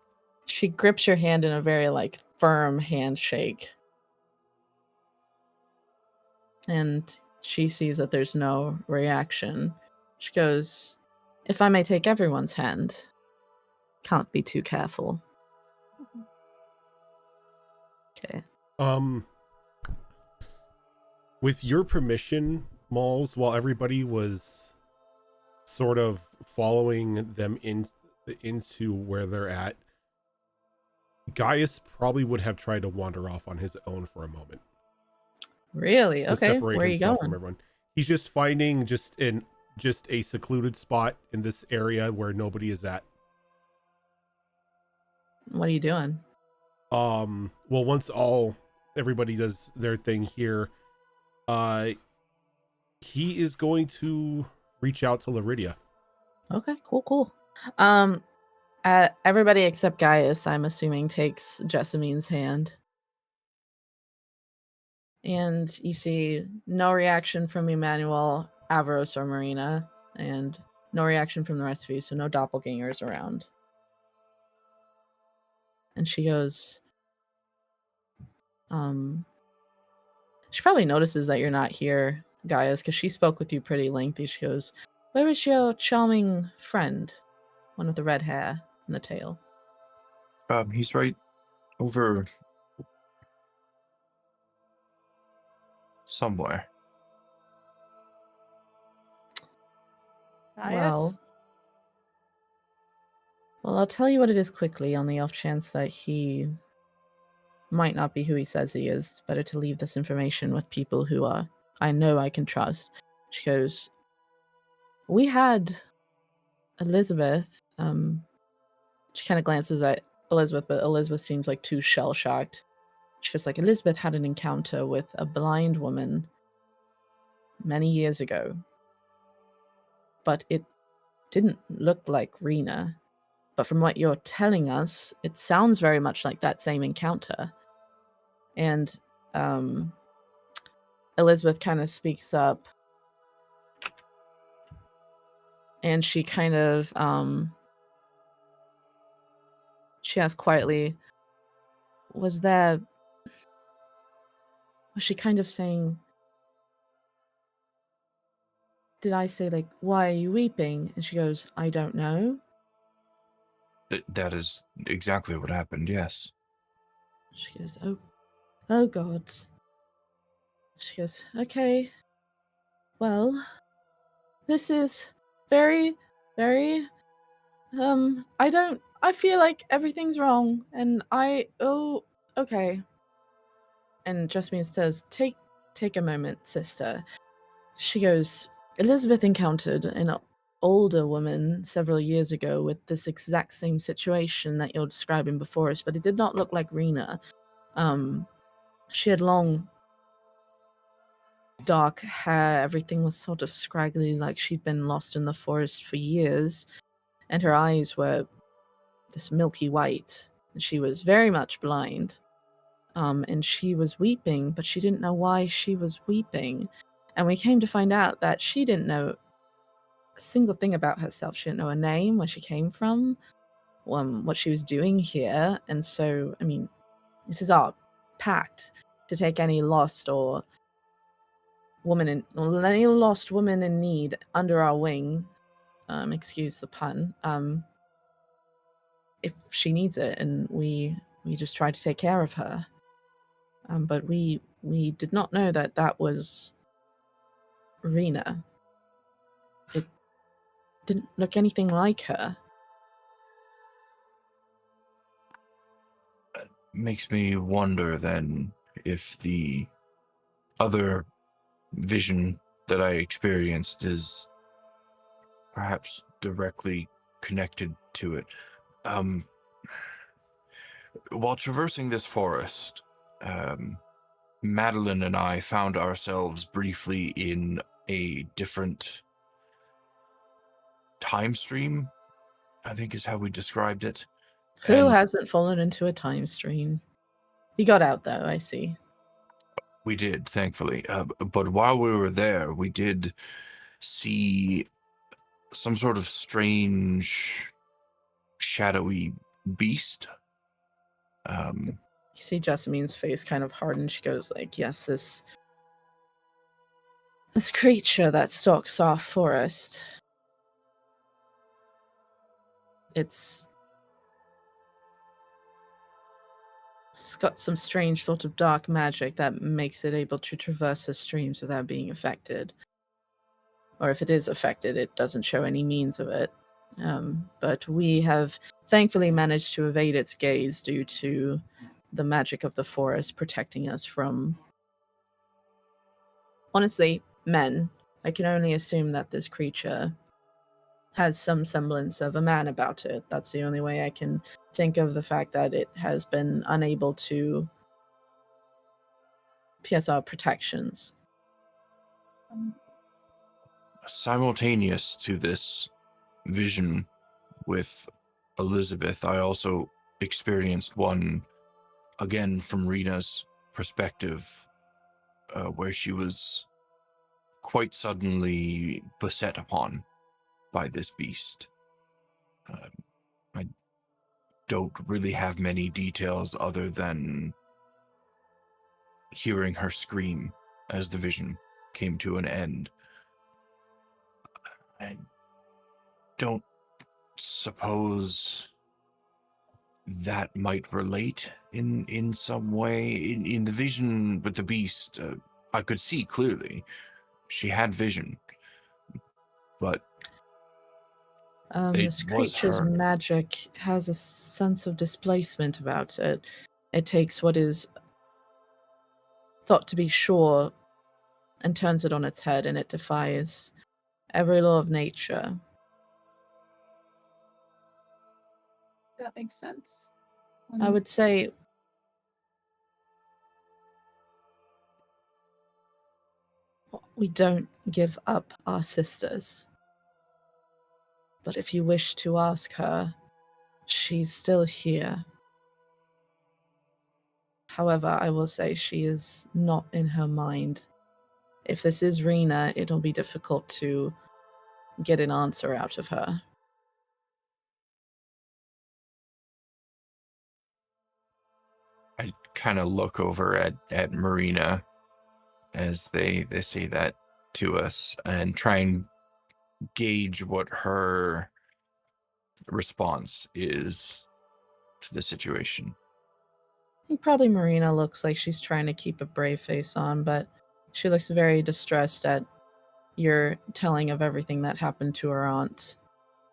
She grips your hand in a very like firm handshake. And she sees that there's no reaction. She goes, "If I may take everyone's hand, can't be too careful." Okay. With your permission, Malls, while everybody was sort of following them into where they're at, Gaius probably would have tried to wander off on his own for a moment. Really? To Okay. separate Where are you himself going? from everyone. He's just finding just a secluded spot in this area where nobody is at. What are you doing? Well, once everybody does their thing here, he is going to reach out to Laridia. Okay, cool. Everybody except Gaius, I'm assuming, takes Jessamine's hand. And you see no reaction from Emmanuel, Avros, or Marina, and no reaction from the rest of you, so no doppelgangers around. And she goes, she probably notices that you're not here, Gaius, because she spoke with you pretty lengthy. She goes, "Where is your charming friend? One with the red hair and the tail." He's right over somewhere. Well, I'll tell you what it is quickly on the off chance that he might not be who he says he is. It's better to leave this information with people who I know I can trust. She goes, "We had Elizabeth." She kind of glances at Elizabeth, but Elizabeth seems like too shell-shocked. She goes like, "Elizabeth had an encounter with a blind woman many years ago, but it didn't look like Rena. But from what you're telling us, it sounds very much like that same encounter." And Elizabeth kind of speaks up, and she kind of she asks quietly, was she kind of saying, did I say like, "Why are you weeping?" And she goes, "I don't know." That is exactly what happened, yes. She goes, oh God. She goes, "Okay, well, this is very, very, I feel like everything's wrong, and okay." And Jasmine says, take a moment, sister." She goes, "Elizabeth encountered an older woman several years ago with this exact same situation that you're describing before us, but it did not look like Rena. She had long, dark hair. Everything was sort of scraggly, like she'd been lost in the forest for years, and her eyes were this milky white. She was very much blind. And she was weeping, but she didn't know why she was weeping. And we came to find out that she didn't know a single thing about herself. She didn't know her name, where she came from, what she was doing here. And so, I mean, this is our pact to take any lost woman in need under our wing. Excuse the pun. If she needs it, and we just try to take care of her. But we did not know that that was Rena. It didn't look anything like her." Makes me wonder then if the other vision that I experienced is perhaps directly connected to it. While traversing this forest, Madeline and I found ourselves briefly in a different time stream, I think is how we described it. Who And hasn't fallen into a time stream? You got out, though, I see. we did, thankfully. But while we were there, we did see some sort of strange, shadowy beast Um, You see Jessamine's face kind of harden. She goes like, yes, this creature that stalks our forest. It's got some strange sort of dark magic that makes it able to traverse the streams without being affected. Or if it is affected, it doesn't show any means of it. But we have thankfully managed to evade its gaze due to the magic of the forest protecting us from, honestly, men. I can only assume that this creature has some semblance of a man about it. That's the only way I can think of the fact that it has been unable to pierce our protections. Simultaneous to this vision with Elizabeth, I also experienced one, again from Rena's perspective, where she was quite suddenly beset upon by this beast. I don't really have many details other than hearing her scream as the vision came to an end. I don't suppose that might relate in some way. In the vision with the beast, I could see clearly. She had vision, but it This was creature's her. magic has a sense of displacement about it. It takes what is thought to be sure and turns it on its head, and it defies every law of nature. That makes sense. I would say we don't give up our sisters. But if you wish to ask her, she's still here. However, I will say she is not in her mind. If this is Rena, it'll be difficult to get an answer out of her. I kind of look over at Marina as they say that to us and try and gauge what her response is to the situation. I think probably Marina looks like she's trying to keep a brave face on, but she looks very distressed at your telling of everything that happened to her aunt.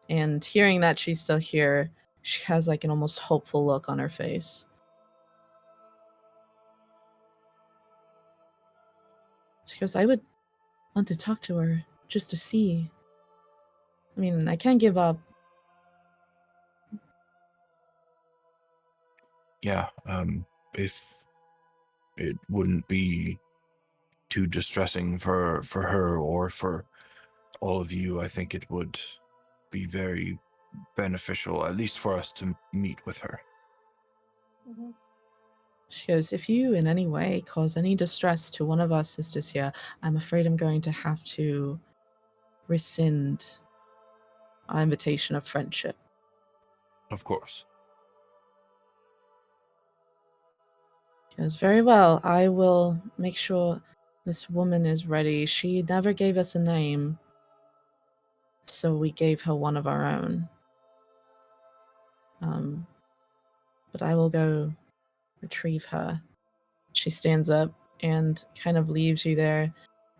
And hearing that she's still here, she has like an almost hopeful look on her face. She goes, I would want to talk to her just to see. I mean, I can't give up. Yeah, if it wouldn't be too distressing for her or for all of you, I think it would be very beneficial, at least for us to meet with her. Mhm. She goes, if you in any way cause any distress to one of our sisters here, I'm afraid I'm going to have to rescind our invitation of friendship. Of course. She goes, very well, I will make sure this woman is ready. She never gave us a name, so we gave her one of our own. But I will go retrieve her. She stands up and kind of leaves you there.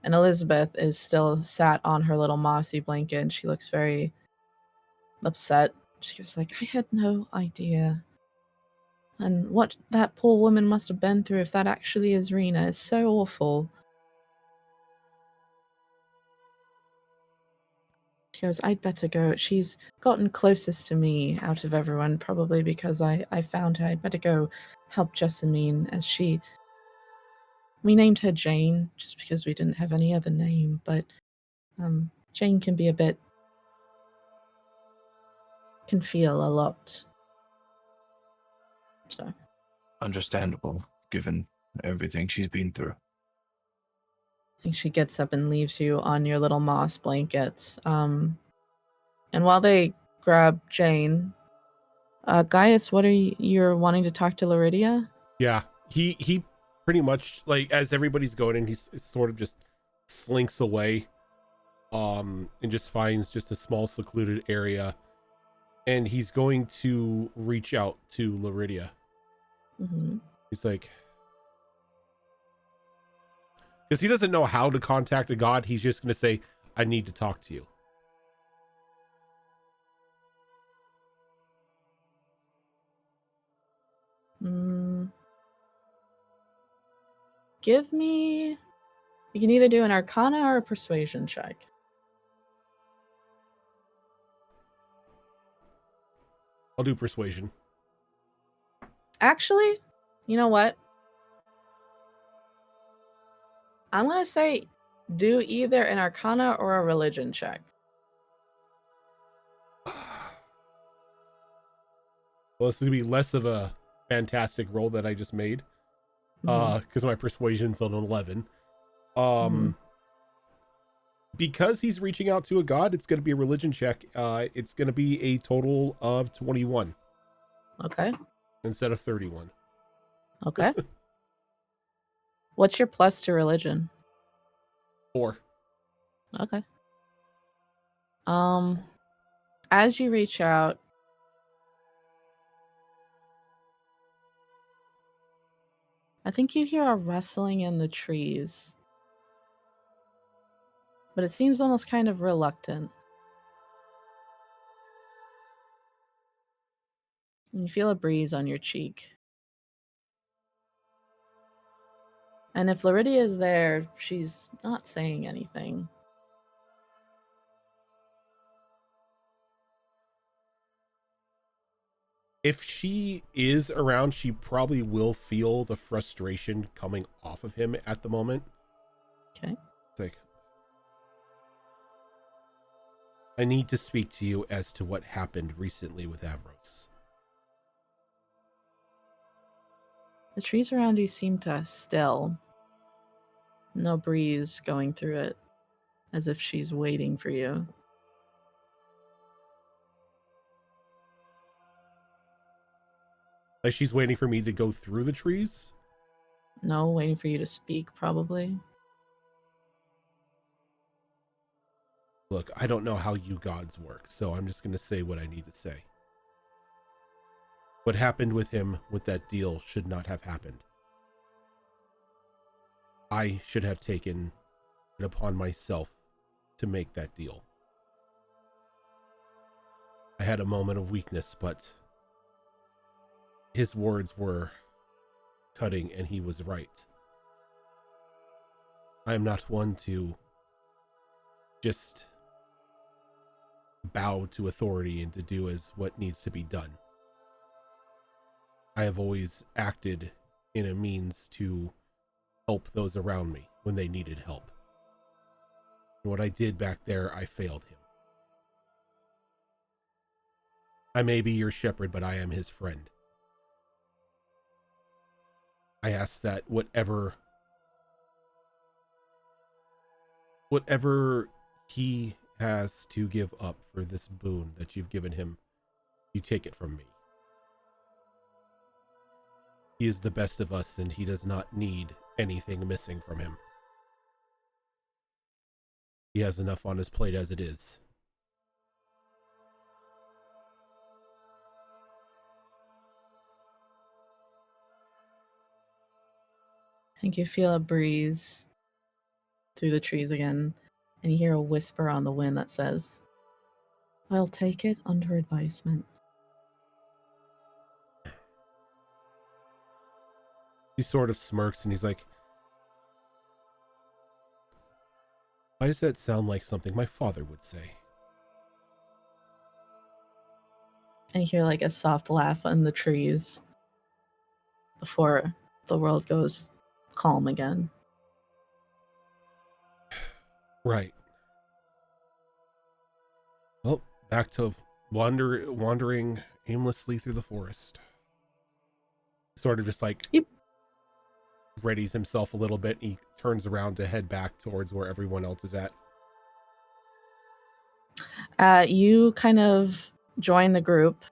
And Elizabeth is still sat on her little mossy blanket, and she looks very upset. She goes like, I had no idea. And what that poor woman must have been through, if that actually is Rena, is so awful. She goes, I'd better go. She's gotten closest to me out of everyone, probably because I found her. I'd better go help Jessamine as we named her Jane just because we didn't have any other name, but Jane can be can feel a lot. So. Understandable, given everything she's been through. I think she gets up and leaves you on your little moss blankets. And while they grab Jane, Gaius, what are you're wanting to talk to Laridia? Yeah, he pretty much, like, as everybody's going in, he's sort of just slinks away, and just finds just a small secluded area, and he's going to reach out to Laridia. Mm-hmm. He's like, because he doesn't know how to contact a god, he's just going to say, I need to talk to you. Give me... You can either do an Arcana or a Persuasion check. I'll do persuasion. Actually, you know what? I'm going to say do either an Arcana or a Religion check. Well, this is going to be less of a fantastic roll that I just made. Because my persuasion's on 11. Because he's reaching out to a god, it's going to be a religion check. It's going to be a total of 21. Okay. Instead of 31. Okay. What's your plus to religion? 4. Okay. As you reach out, I think you hear a rustling in the trees. But it seems almost kind of reluctant. And you feel a breeze on your cheek. And if Laridia is there, she's not saying anything. If she is around, she probably will feel the frustration coming off of him at the moment. Okay. It's like, I need to speak to you as to what happened recently with Avros. The trees around you seem to still. No breeze going through it, as if she's waiting for you. Like she's waiting for me to go through the trees? No, waiting for you to speak, probably. Look, I don't know how you gods work, so I'm just going to say what I need to say. What happened with him with that deal should not have happened. I should have taken it upon myself to make that deal. I had a moment of weakness, but his words were cutting and he was right. I am not one to just bow to authority and to do as what needs to be done. I have always acted in a means to help those around me when they needed help. And what I did back there, I failed him. I may be your shepherd, but I am his friend. I ask that whatever he has to give up for this boon that you've given him, you take it from me. He is the best of us, and he does not need anything missing from him. He has enough on his plate as it is. I think you feel a breeze through the trees again, and you hear a whisper on the wind that says, I'll take it under advisement. He sort of smirks and he's like, why does that sound like something my father would say? And you hear like a soft laugh in the trees before the world goes calm again. Right. Well, back to wandering aimlessly through the forest. Sort of just like readies himself a little bit. He turns around to head back towards where everyone else is at. You kind of join the group,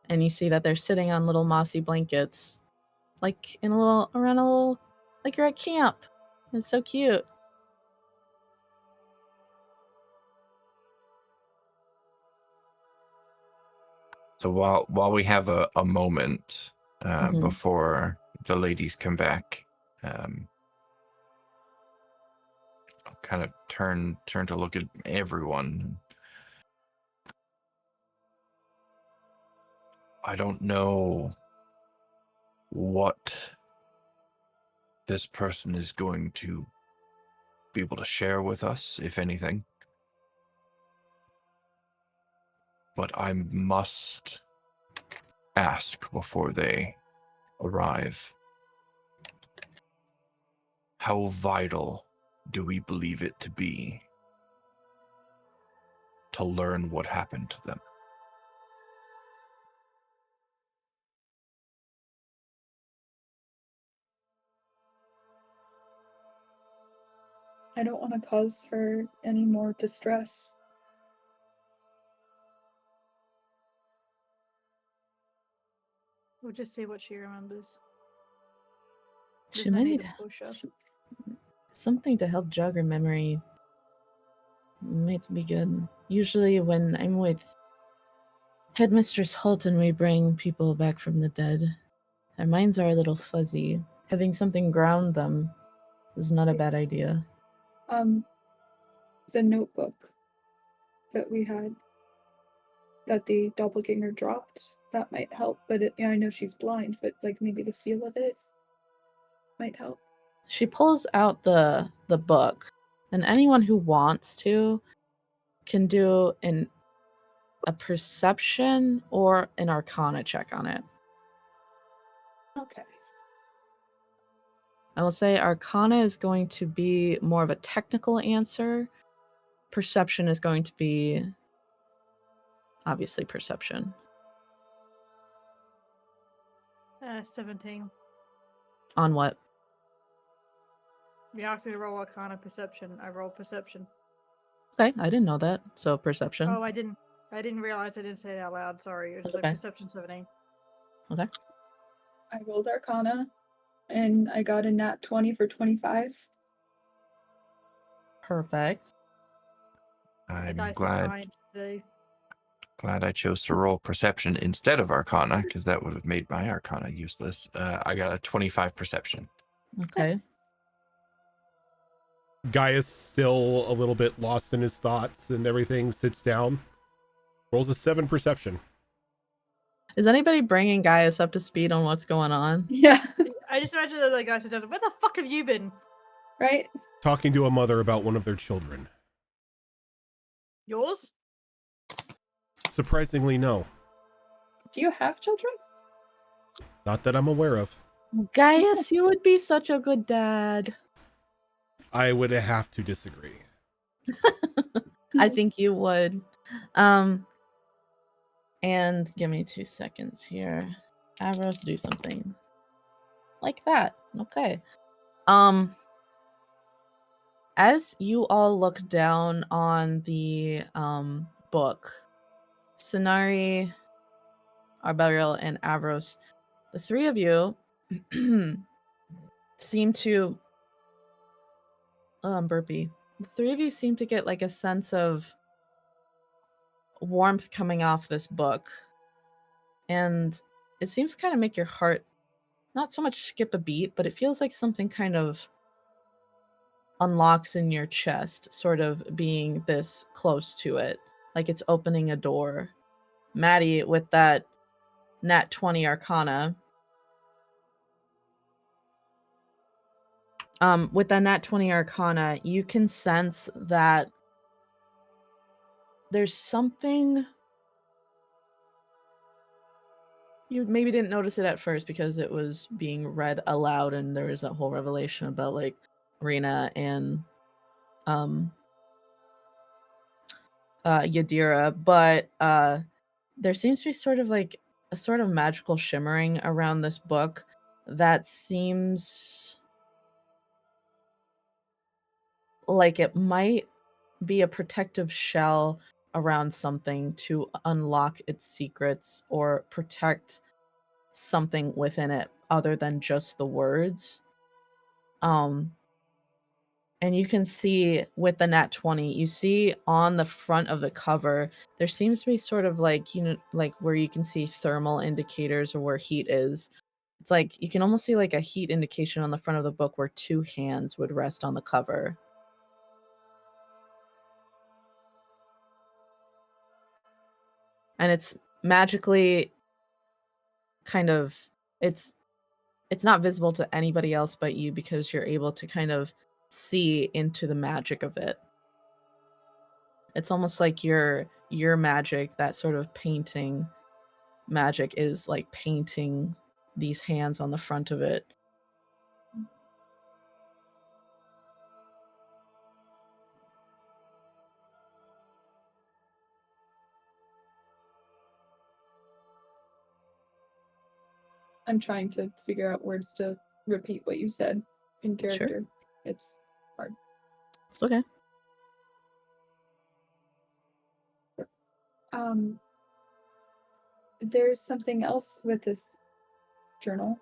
and you see that they're sitting on little mossy blankets, like in a little around a little, like you're at camp. It's so cute. So while we have a moment Mhm. before the ladies come back, I'll kind of turn to look at everyone. I don't know what this person is going to be able to share with us, if anything. But I must ask before they arrive. How vital do we believe it to be to learn what happened to them? I don't want to cause her any more distress. We'll just see what she remembers. She There's no might need need to push her. something to help jog her memory. Might be good. Usually when I'm with Headmistress Holton, we bring people back from the dead. Their minds are a little fuzzy. Having something ground them is not a bad idea. The notebook that we had that the doppelganger dropped, that might help. But yeah, I know she's blind, but like maybe the feel of it might help. She pulls out the book, and anyone who wants to can do a perception or an arcana check on it. Okay. I will say arcana is going to be more of a technical answer. Perception is going to be obviously perception. 17. On what? You asked me to roll Arcana perception. I rolled perception. Okay, I didn't know that. So perception. Oh, I didn't realize I didn't say it out loud. Sorry. It was That's like okay. perception 17. Okay. I rolled Arcana, and I got a nat 20 for 25. Perfect. I'm Dice are glad kind today. I chose to roll perception instead of arcana, because that would have made my arcana useless. I got a 25 perception. Okay. Gaius, still a little bit lost in his thoughts and everything, sits down, rolls a 7 perception. Is anybody bringing Gaius up to speed on what's going on? Yeah, I just imagine that like guy said, "Where the fuck have you been?" right? Talking to a mother about one of their children. Yours? Surprisingly, no. Do you have children? Not that I'm aware of. Gaius, you would be such a good dad. I would have to disagree. I think you would. And give me 2 seconds here. Avros, do something. Like that. Okay. As you all look down on the book, Sinari, Arbeliel, and Avros, the three of you seem to burpee. The three of you seem to get like a sense of warmth coming off this book. And it seems to kind of make your heart not so much skip a beat, but it feels like something kind of unlocks in your chest, sort of being this close to it, like it's opening a door. Maddie, with that nat 20 arcana, with that nat 20 arcana, you can sense that there's something. You maybe didn't notice it at first because it was being read aloud and there was that whole revelation about like Rena and Yadira, but there seems to be sort of like a sort of magical shimmering around this book that seems like it might be a protective shell around something to unlock its secrets or protect something within it other than just the words. And you can see with the nat 20, you see on the front of the cover, there seems to be sort of like, like where you can see thermal indicators or where heat is. It's like you can almost see like a heat indication on the front of the book where two hands would rest on the cover. And it's magically kind of, it's not visible to anybody else but you because you're able to kind of see into the magic of it. It's almost like your magic, that sort of painting magic, is like painting these hands on the front of it. I'm trying to figure out words to repeat what you said in character. Sure. It's hard. It's okay. There's something else with this journal.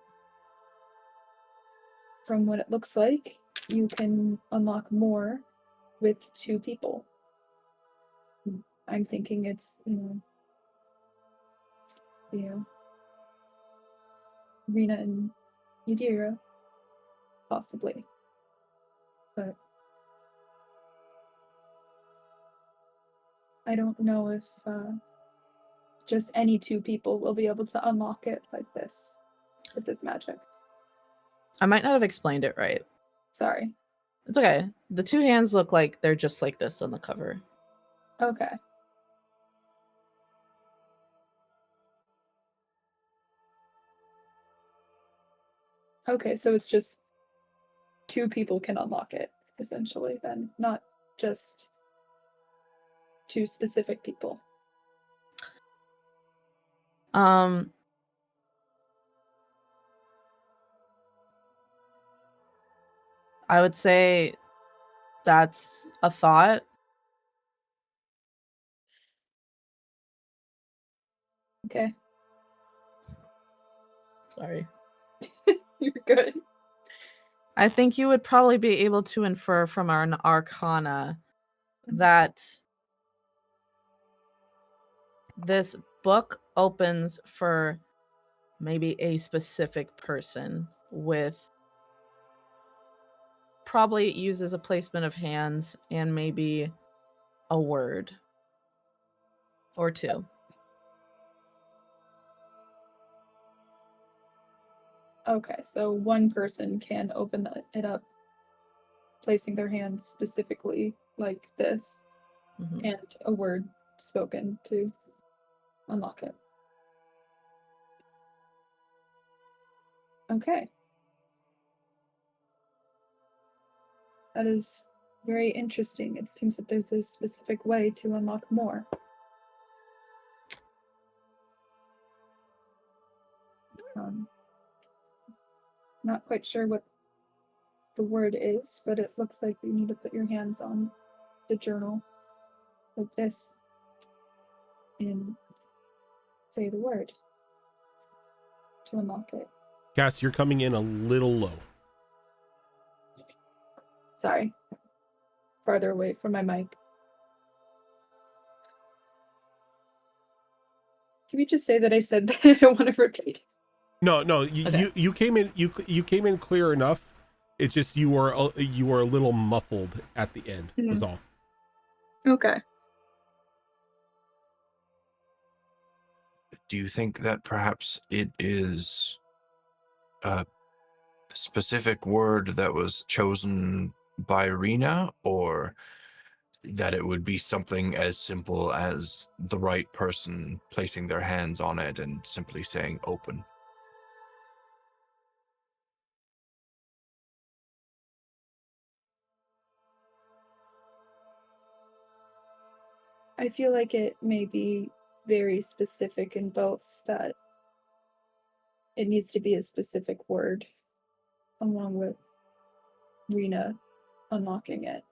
From what it looks like, you can unlock more with two people. I'm thinking it's, Rena and Yadira, possibly. But I don't know if just any two people will be able to unlock it like this, with this magic. I might not have explained it right. Sorry. It's okay. The two hands look like they're just like this on the cover. Okay. Okay, so it's just two people can unlock it, essentially, then, not just two specific people. I would say that's a thought. Okay. Sorry. You're good. I think you would probably be able to infer from our arcana that this book opens for maybe a specific person with probably uses a placement of hands and maybe a word or two. Okay, so one person can open it up, placing their hands specifically like this, and a word spoken to unlock it. Okay. That is very interesting. It seems that there's a specific way to unlock more. Not quite sure what the word is, but it looks like you need to put your hands on the journal like this and say the word to unlock it. Cass, you're coming in a little low. Sorry. Farther away from my mic. Can we just say that I said that? I don't want to repeat. No, Okay. you came in you came in clear enough. It's just you were a little muffled at the end. Was all. Okay. Do you think that perhaps it is a specific word that was chosen by Rena, or that it would be something as simple as the right person placing their hands on it and simply saying open? I feel like it may be very specific in both, that it needs to be a specific word along with Rena unlocking it.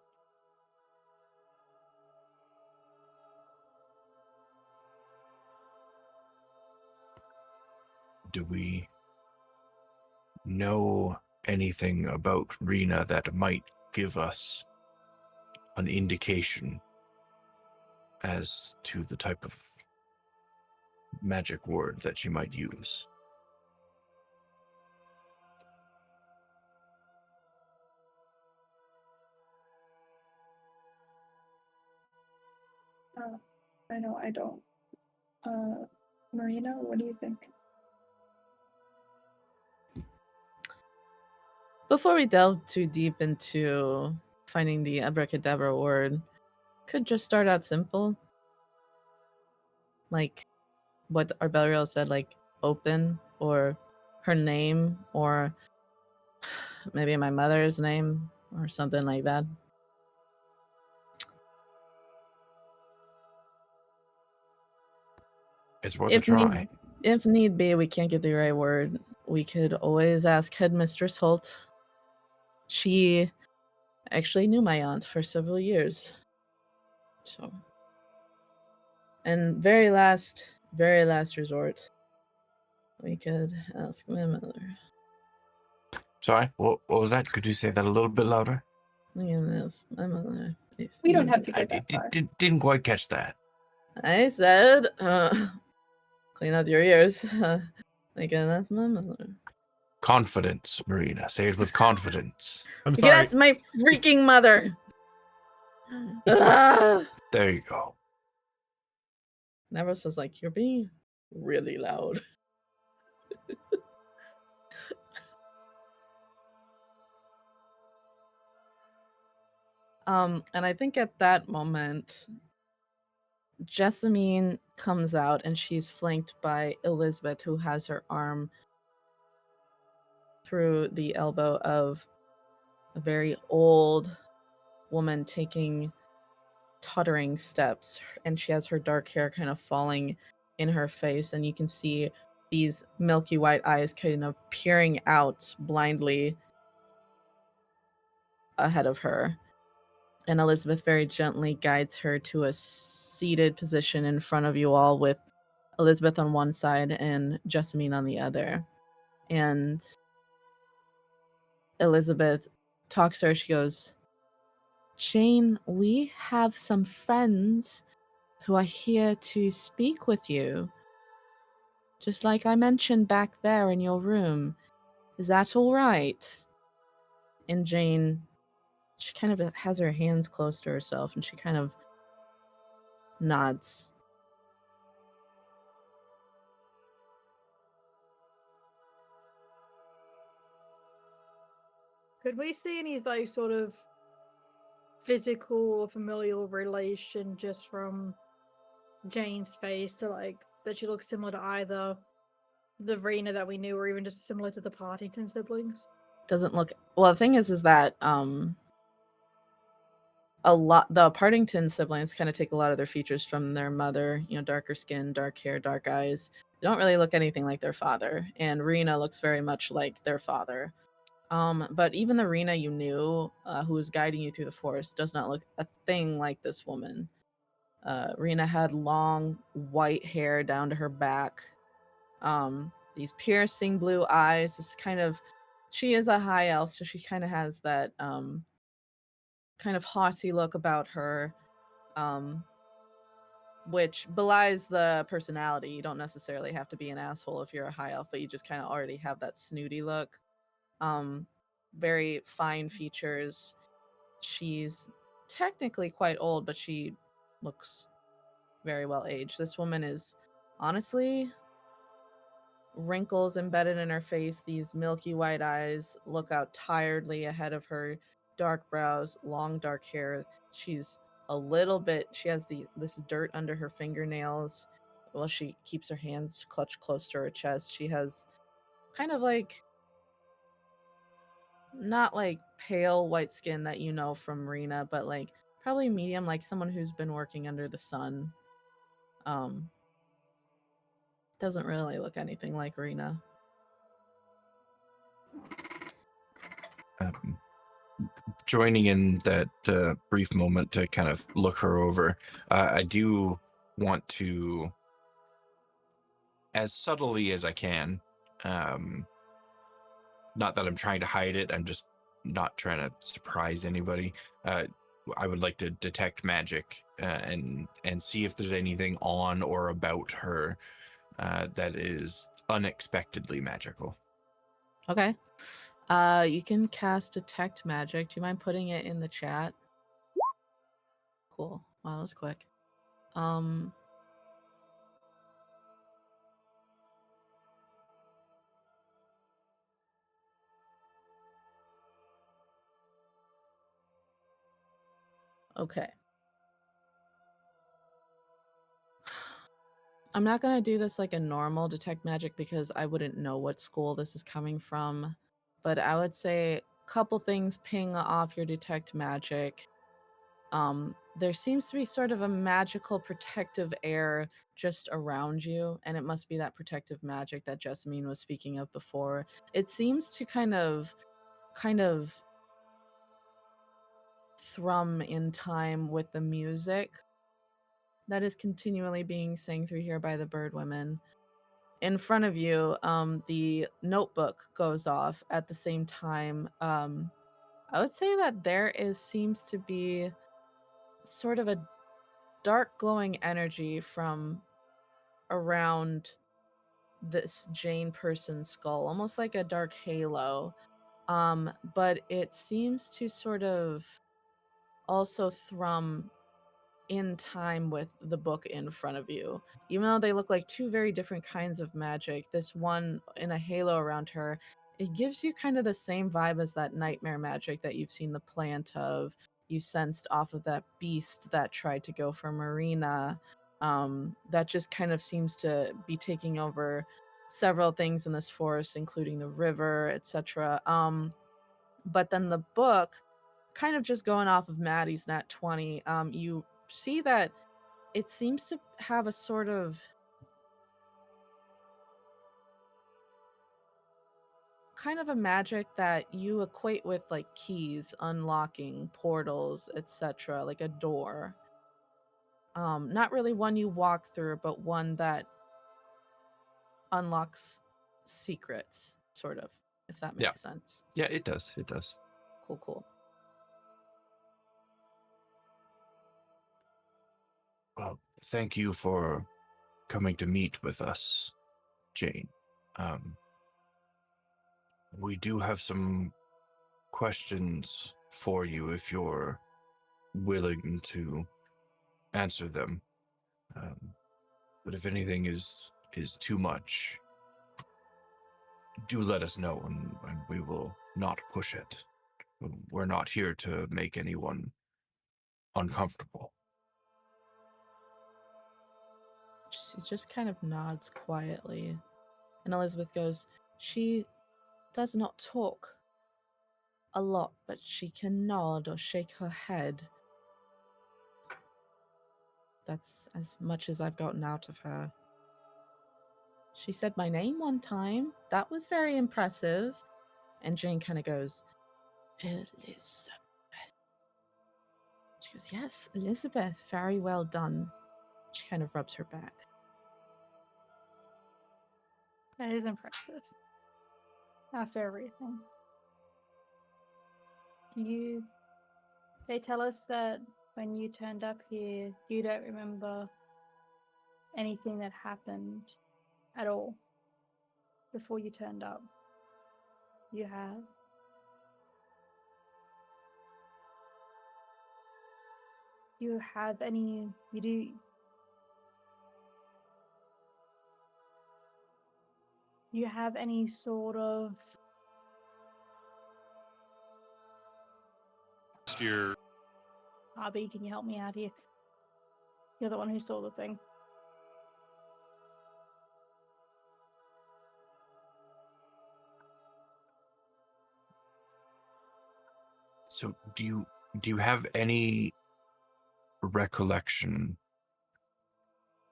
do we know anything about Rena that might give us an indication as to the type of magic word that she might use? I know I don't. Marina, what do you think? Before we delve too deep into finding the abracadabra word, could just start out simple. Like what Arbelriel said, like open, or her name, or maybe my mother's name, or something like that. It's worth a try. If need be, we can't get the right word. We could always ask Headmistress Holt. She actually knew my aunt for several years. So, and very last resort, we could ask my mother. Sorry, what was that? Could you say that a little bit louder? We can ask my mother. We don't have to I get that far. didn't quite catch that. I said, clean out your ears. We can ask my mother. Confidence, Marina. Say it with confidence. I'm You can sorry. ask my freaking mother. Ah! There you go. Nevros was like, you're being really loud. And I think at that moment, Jessamine comes out and she's flanked by Elizabeth, who has her arm through the elbow of a very old woman taking tottering steps, and she has her dark hair kind of falling in her face, and you can see these milky white eyes kind of peering out blindly ahead of her. And Elizabeth very gently guides her to a seated position in front of you all, with Elizabeth on one side and Jessamine on the other. And Elizabeth talks to her. She goes, Jane, we have some friends who are here to speak with you. Just like I mentioned back there in your room. Is that all right? And Jane, she kind of has her hands close to herself and she kind of nods. Could we see any like sort of physical or familial relation just from Jane's face to like that she looks similar to either the Rena that we knew or even just similar to the Partington siblings? Doesn't look well. The thing is that the Partington siblings kind of take a lot of their features from their mother. You know, darker skin, dark hair, dark eyes. They don't really look anything like their father, and Rena looks very much like their father. But even the Rena you knew, who was guiding you through the forest, does not look a thing like this woman. Rena had long white hair down to her back. These piercing blue eyes. This kind of, she is a high elf, so she kind of has that kind of haughty look about her, which belies the personality. You don't necessarily have to be an asshole if you're a high elf, but you just kind of already have that snooty look. Very fine features. She's technically quite old, but she looks very well aged. This woman is honestly wrinkles embedded in her face, these milky white eyes look out tiredly ahead of her, dark brows, long dark hair. She's a little bit, she has this dirt under her fingernails. Well, she keeps her hands clutched close to her chest. She has kind of like, not like pale white skin that you know from Rena, but like probably medium, like someone who's been working under the sun. Doesn't really look anything like Rena. Joining in that brief moment to kind of look her over, I do want to, as subtly as I can, Not that I'm trying to hide it. I'm just not trying to surprise anybody. I would like to detect magic and see if there's anything on or about her that is unexpectedly magical. Okay. You can cast detect magic. Do you mind putting it in the chat? Cool. Wow, that was quick. Okay. I'm not going to do this like a normal detect magic because I wouldn't know what school this is coming from. But I would say a couple things ping off your detect magic. There seems to be sort of a magical protective air just around you, and it must be that protective magic that Jessamine was speaking of before. It seems to kind of thrum in time with the music that is continually being sang through here by the bird women. In front of you, the notebook goes off at the same time. I would say that seems to be sort of a dark glowing energy from around this Jane person's skull, almost like a dark halo. But it seems to sort of also thrum in time with the book in front of you. Even though they look like two very different kinds of magic, this one in a halo around her, it gives you kind of the same vibe as that nightmare magic that you've seen the plant of. You sensed off of that beast that tried to go for Marina. That just kind of seems to be taking over several things in this forest, including the river, etc. But then the book, kind of just going off of Maddie's nat 20, you see that it seems to have a sort of kind of a magic that you equate with like keys, unlocking portals, etc., like a door. Not really one you walk through, but one that unlocks secrets, sort of, if that makes sense. Yeah, it does. It does. Cool. Well, thank you for coming to meet with us, Jane. We do have some questions for you if you're willing to answer them. But if anything is too much, do let us know and we will not push it. We're not here to make anyone uncomfortable. She just kind of nods quietly. And Elizabeth goes, "She does not talk a lot, but she can nod or shake her head. That's as much as I've gotten out of her. She said my name one time. That was very impressive." And Jane kind of goes, "Elizabeth." She goes, "Yes, Elizabeth, very well done." She kind of rubs her back. That is impressive. After everything. They tell us that when you turned up here, you don't remember anything that happened at all before you turned up. You have? You have any, you have any sort of Year. Abby, can you help me out here? You're the one who saw the thing. So do you have any recollection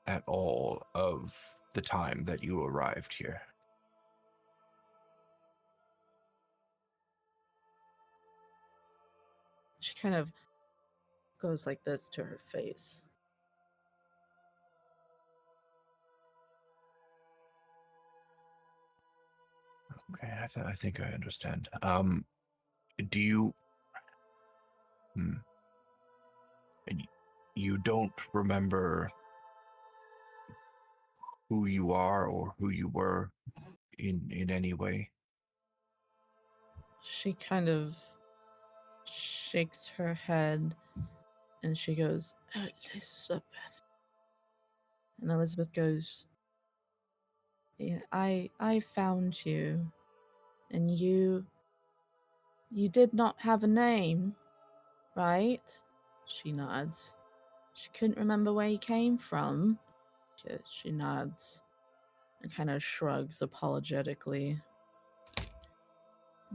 at all of the time that you arrived here? She kind of goes like this to her face. Okay, I think I understand. Do you? And you don't remember who you are or who you were in any way? She kind of shakes her head and she goes, Elizabeth. And Elizabeth goes, yeah, I found you, and you did not have a name, right? She nods. She couldn't remember where you came from. She nods and kind of shrugs apologetically.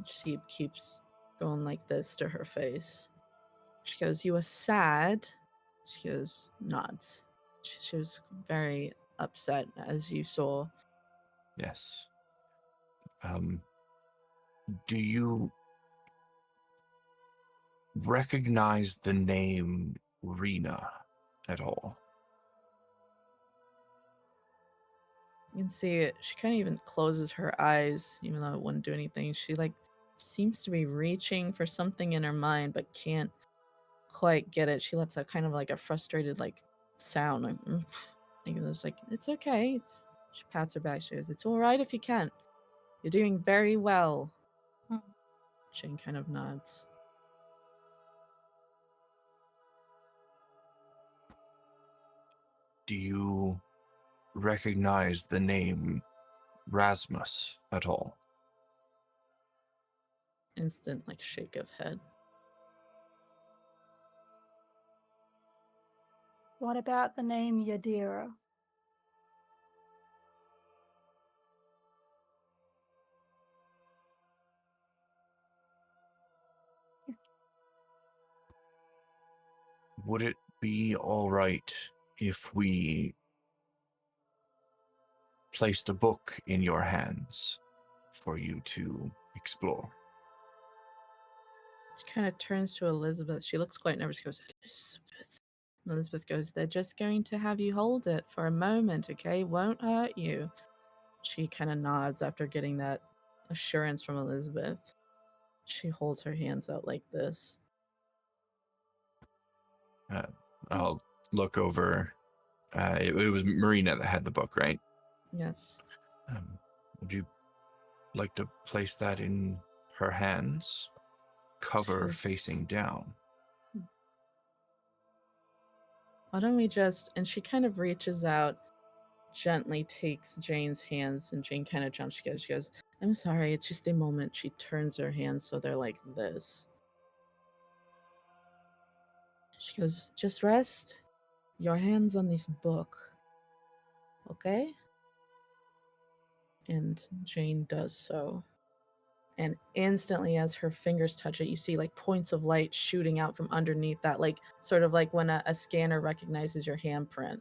She keeps going like this to her face. She goes, you were sad? She goes, nods. She was very upset, as you saw. Yes. Do you recognize the name Rena at all? You can see it. She kind of even closes her eyes, even though it wouldn't do anything. She seems to be reaching for something in her mind, but can't quite get it. She lets out kind of like a frustrated sound, like, like it's like, it's okay. She pats her back. She goes, it's all right if you can't. You're doing very well. Hmm. Jane kind of nods. Do you recognize the name Rasmus at all? Instant shake of head. What about the name Yadira? Would it be all right if we placed a book in your hands for you to explore? She kind of turns to Elizabeth. She looks quite nervous. She goes, Elizabeth. And Elizabeth goes, they're just going to have you hold it for a moment, okay? Won't hurt you. She kind of nods after getting that assurance from Elizabeth. She holds her hands out like this. I'll look over. It was Marina that had the book, right? Yes. Would you like to place that in her hands? Cover She's- facing down. Why don't we just... And she kind of reaches out, gently takes Jane's hands, and Jane kind of jumps. She goes, I'm sorry, it's just a moment. She turns her hands so they're like this. She goes, just rest your hands on this book, okay? And Jane does so. And instantly, as her fingers touch it, you see points of light shooting out from underneath that, sort of like when a scanner recognizes your handprint.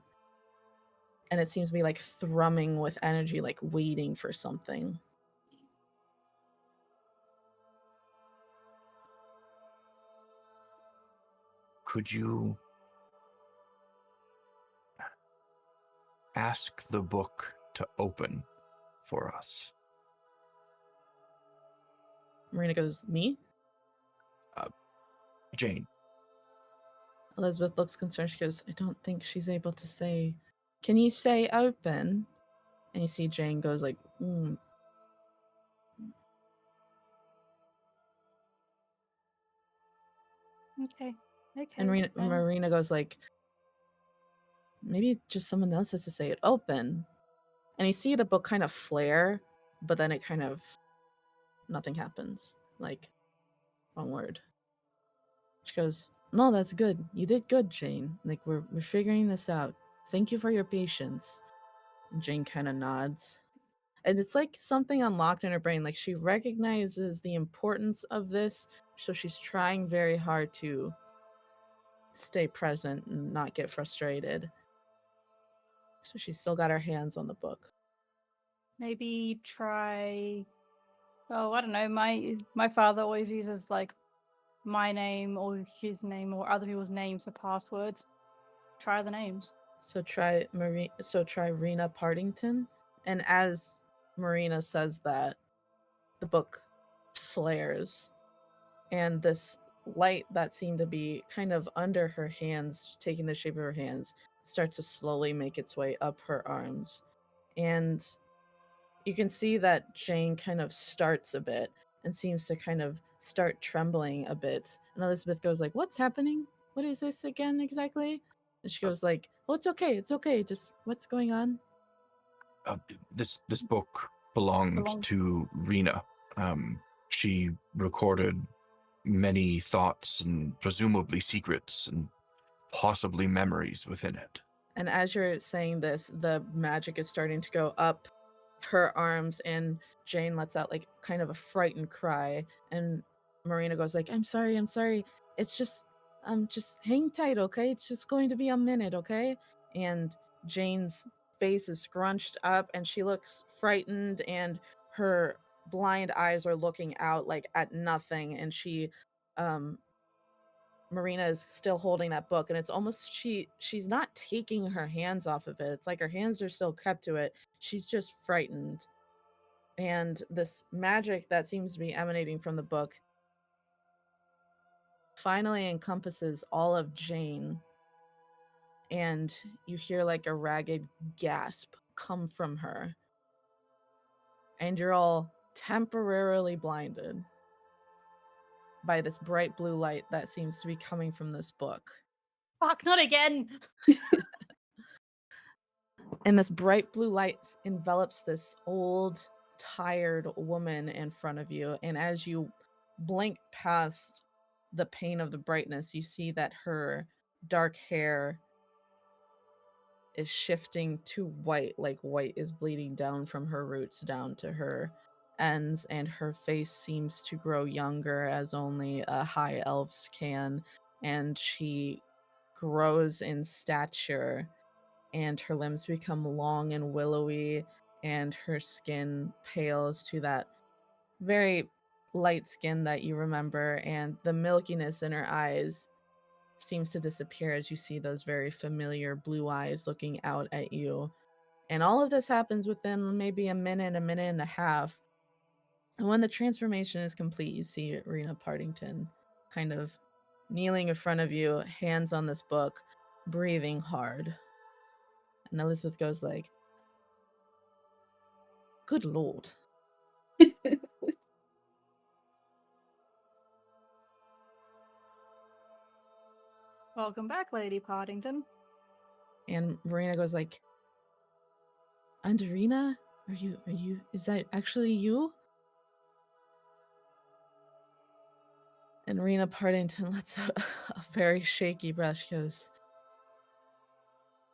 And it seems to be thrumming with energy, waiting for something. Could you ask the book to open for us? Marina goes, me? Jane. Elizabeth looks concerned. She goes, I don't think she's able to say. Can you say open? And you see Jane goes Okay. And Marina goes maybe just someone else has to say it open. And you see the book kind of flare, but then it kind of, nothing happens. Wrong word. She goes, no, that's good. You did good, Jane. We're figuring this out. Thank you for your patience. And Jane kind of nods. And it's something unlocked in her brain. She recognizes the importance of this, so she's trying very hard to stay present and not get frustrated. So she's still got her hands on the book. Maybe try. Oh, I don't know. My father always uses my name or his name or other people's names for passwords. Try the names. So try Rena Partington. And as Marina says that, the book flares, and this light that seemed to be kind of under her hands, taking the shape of her hands, starts to slowly make its way up her arms. And you can see that Jane kind of starts a bit and seems to kind of start trembling a bit. And Elizabeth goes like, "What's happening? What is this again exactly?" And she goes like, "Oh, it's okay. Just what's going on?" This book belonged to Rena. She recorded many thoughts and presumably secrets and possibly memories within it. And as you're saying this, the magic is starting to go up her arms, and Jane lets out like kind of a frightened cry, and Marina goes like, I'm sorry. It's just hang tight, okay? It's just going to be a minute, okay?" And Jane's face is scrunched up and she looks frightened, and her blind eyes are looking out like at nothing, and Marina is still holding that book, and it's almost she's not taking her hands off of it. It's like her hands are still kept to it. She's just frightened. And this magic that seems to be emanating from the book finally encompasses all of Jane, and you hear like a ragged gasp come from her. And you're all temporarily blinded by this bright blue light that seems to be coming from this book. Fuck, not again. And this bright blue light envelops this old, tired woman in front of you. And as you blink past the pain of the brightness, you see that her dark hair is shifting to white, like white is bleeding down from her roots down to her ends, and her face seems to grow younger as only high elves can. And she grows in stature, and her limbs become long and willowy, and her skin pales to that very light skin that you remember, and the milkiness in her eyes seems to disappear as you see those very familiar blue eyes looking out at you. And all of this happens within maybe a minute and a half. And when the transformation is complete, you see Rena Partington kind of kneeling in front of you, hands on this book, breathing hard. And Elizabeth goes like, "Good Lord." Welcome back, Lady Partington. And Marina goes like, "And Rena, are you, is that actually you?" And Rena Partington lets out a very shaky breath. She goes,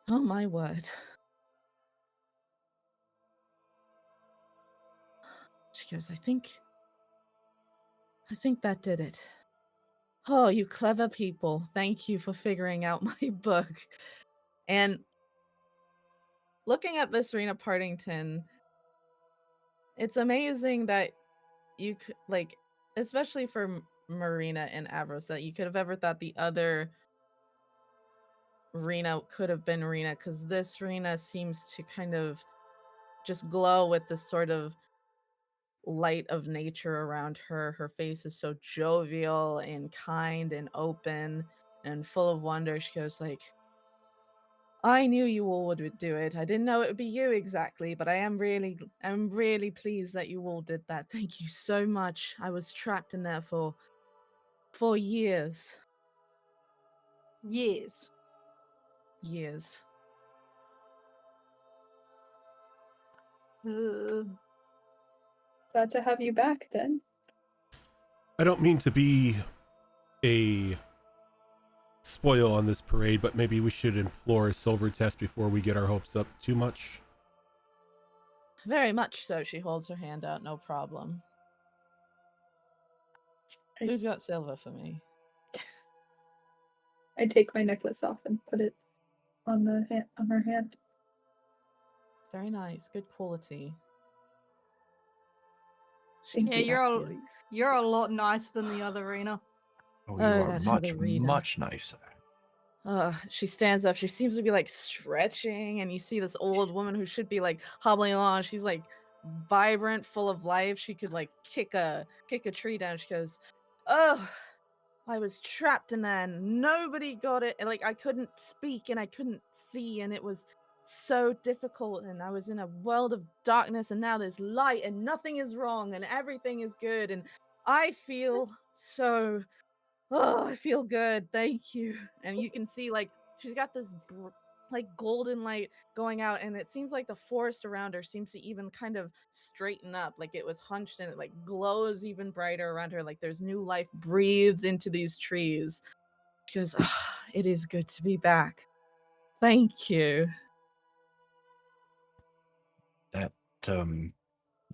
"Oh my word." She goes, I think that did it. Oh, you clever people. Thank you for figuring out my book. And looking at this Rena Partington, it's amazing that you could, like, especially for Marina and Avros, that you could have ever thought the other Rena could have been Rena, because this Rena seems to kind of just glow with this sort of light of nature around her. Her face is so jovial and kind and open and full of wonder. She goes like, "I knew you all would do it. I didn't know it would be you exactly, but I'm really pleased that you all did that. Thank you so much. I was trapped in there for years." Years. Glad to have you back then. I don't mean to be a spoil on this parade, but maybe we should implore a silver test before we get our hopes up too much. Very much so. She holds her hand out, no problem. Who's got silver for me? I take my necklace off and put it on her hand. Very nice. Good quality. Thank Yeah, you're a lot nicer than the other Rena. Oh, you are much, Rena. much nicer. She stands up. She seems to be like stretching, and you see this old woman who should be like hobbling along. She's like vibrant, full of life. She could like kick a tree down. She goes, "Oh, I was trapped in there and nobody got it. And like I couldn't speak and I couldn't see, and it was so difficult. And I was in a world of darkness, and now there's light, and nothing is wrong, and everything is good. And I feel so, oh, I feel good. Thank you." And you can see like she's got this like golden light going out, and it seems like the forest around her seems to even kind of straighten up, like it was hunched, and it like glows even brighter around her, like there's new life breathes into these trees. She goes, "Ah, it is good to be back. Thank you." That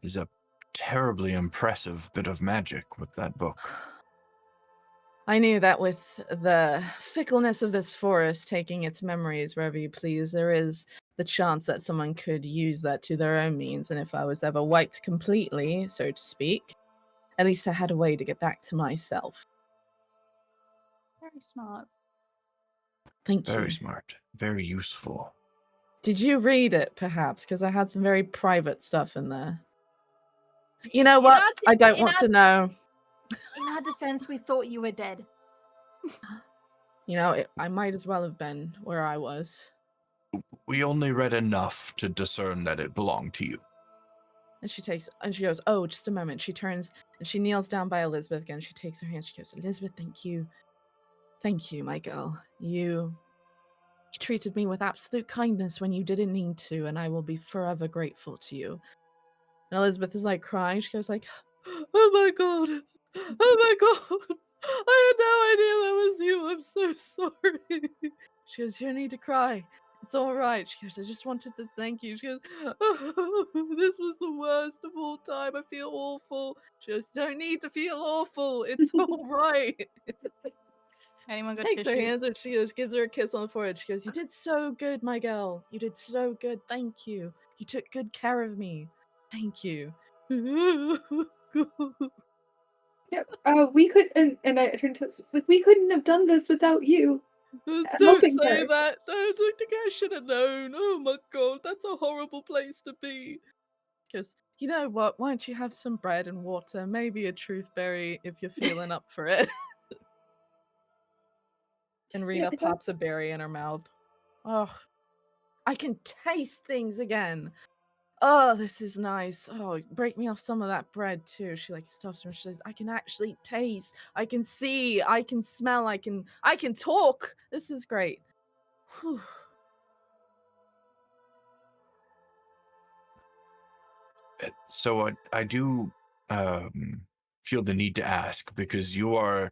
is a terribly impressive bit of magic with that book. I knew that with the fickleness of this forest taking its memories wherever you please, there is the chance that someone could use that to their own means. And if I was ever wiped completely, so to speak, at least I had a way to get back to myself. Very smart. Thank Very you. smart. Very useful. Did you read it, perhaps? Because I had some very private stuff in there. You know what? I don't want to know. In our defense, we thought you were dead. You know, I might as well have been where I was. We only read enough to discern that it belonged to you. And she goes, "Oh, just a moment." She turns and she kneels down by Elizabeth again. She takes her hand. She goes, "Elizabeth, thank you. Thank you, my girl. You treated me with absolute kindness when you didn't need to, and I will be forever grateful to you." And Elizabeth is like crying. She goes like, "Oh my god. Oh my god. I had no idea that was you. I'm so sorry." She goes, "You don't need to cry. It's all right." She goes, "I just wanted to thank you." She goes, "Oh, this was the worst of all time. I feel awful." She goes, "You don't need to feel awful. It's all right." Anyone got Takes her tissues? hands and she goes, gives her a kiss on the forehead. She goes, "You did so good, my girl. You did so good. Thank you. You took good care of me. Thank you." Yeah. We could, and I turned to Elizabeth, like, we couldn't have done this without you Don't helping say her. that. I think I should have known. Oh my god, that's a horrible place to be. Because, you know what? Why don't you have some bread and water? Maybe a truth berry if you're feeling up for it. And Yeah, Rena pops a berry in her mouth. Oh, I can taste things again. Oh, this is nice. Oh, break me off some of that bread too. She like stuffs her. She says, "I can actually taste. I can see. I can smell. I can talk. This is great." Whew. So I do feel the need to ask, because you are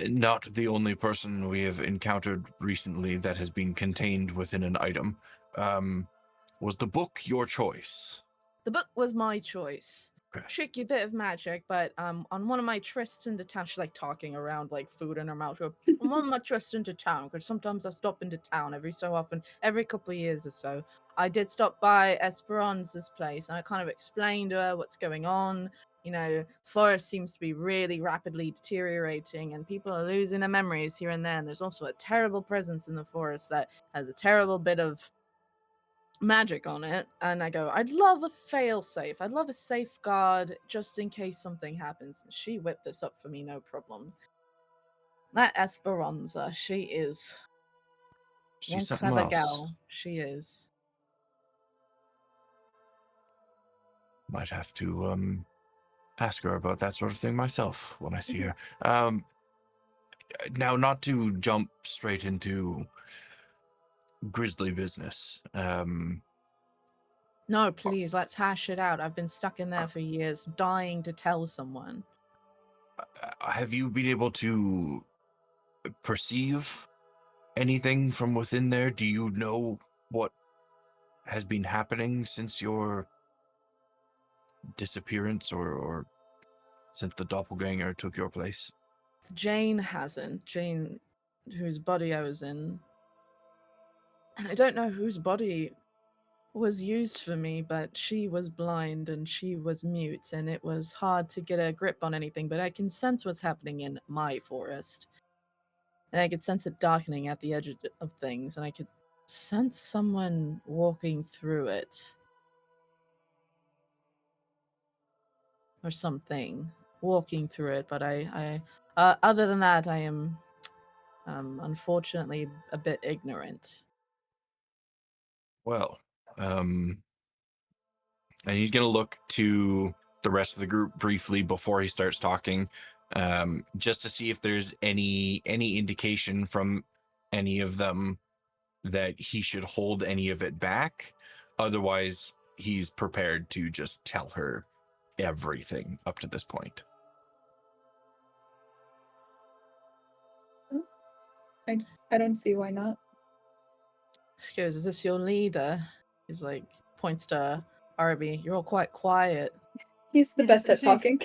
not the only person we have encountered recently that has been contained within an item. Was the book your choice? The book was my choice. Okay. Tricky bit of magic, but on one of my trysts into town, she's like talking around like food in her mouth. She goes, "On one of my trysts into town, because sometimes I stop into town every so often, every couple of years or so. I did stop by Esperanza's place, and I kind of explained to her what's going on. You know, forest seems to be really rapidly deteriorating, and people are losing their memories here and there. And there's also a terrible presence in the forest that has a terrible bit of magic on it." And I go, "I'd love a fail safe. I'd love a safeguard just in case something happens." And she whipped this up for me, no problem. That Esperanza, she is one She's something clever else. gal. She is. Might have to ask her about that sort of thing myself when I see her. Now, not to jump straight into grisly business. No, please, let's hash it out. I've been stuck in there for years, dying to tell someone. Have you been able to perceive anything from within there? Do you know what has been happening since your disappearance, or since the doppelganger took your place? Jane hasn't. Jane, whose body I was in. And I don't know whose body was used for me, but she was blind and she was mute, and it was hard to get a grip on anything, but I can sense what's happening in my forest. And I could sense it darkening at the edge of things, and I could sense someone walking through it. or something, walking through it. But other than that, I am unfortunately a bit ignorant. Well, and he's gonna look to the rest of the group briefly before he starts talking, just to see if there's any indication from any of them that he should hold any of it back. Otherwise, he's prepared to just tell her everything up to this point. I don't see why not. She goes, "Is this your leader?" He's like, points to Arby. "You're all quite quiet." He's the best at talking.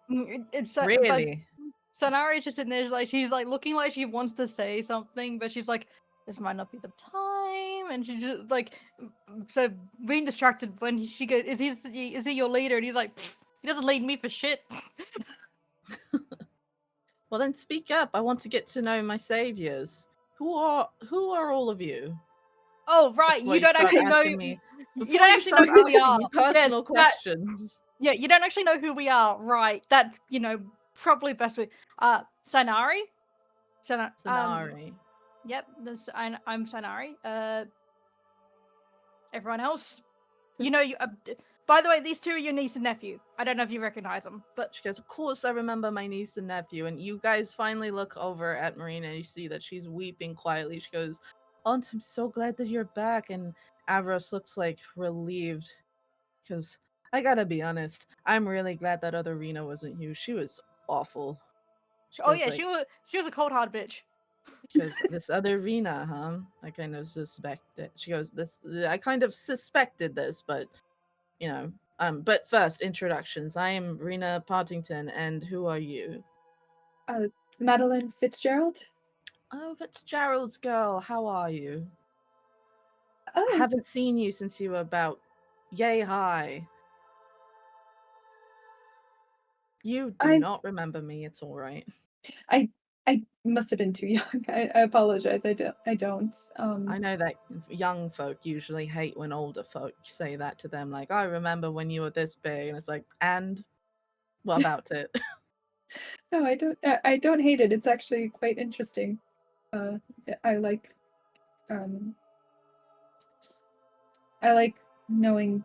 It's Really? But Sanari's just in there, like she's like looking like she wants to say something, but she's like, "This might not be the time," and she's just like, so being distracted when she goes, "Is he your leader?" And he's like, "He doesn't lead me for shit." Well, then speak up. I want to get to know my saviors. Who are all of you? Oh right, Before you don't start actually know. asking me- You before don't actually know start who we asking are. me personal Yes, questions. yeah, you don't actually know who we are, right? That's probably best way. Sanari. Sanari. Yep, I'm Sanari. Everyone else, you. By the way, these two are your niece and nephew. I don't know if you recognize them, but She goes, "Of course I remember my niece and nephew." And you guys finally look over at Marina and you see that she's weeping quietly. She goes, "Aunt, I'm so glad that you're back." And Avros looks like relieved. Because I gotta be honest, I'm really glad that other Rena wasn't you. She was awful. She oh goes, yeah, like, she was a cold hard bitch. she goes, "This other Rena, huh? I kind of suspected." She goes, I kind of suspected this, but but first, introductions. I am Rena Partington, and who are you? Madeline Fitzgerald. Oh, Fitzgerald's girl. How are you? I Oh, haven't seen you since you were about yay high. You do not remember me. It's all right. I must have been too young. I apologize. I don't. I know that young folk usually hate when older folk say that to them, like, "I remember when you were this big," and it's like, and what about it? No, I don't. I don't hate it. It's actually quite interesting. I like. I like knowing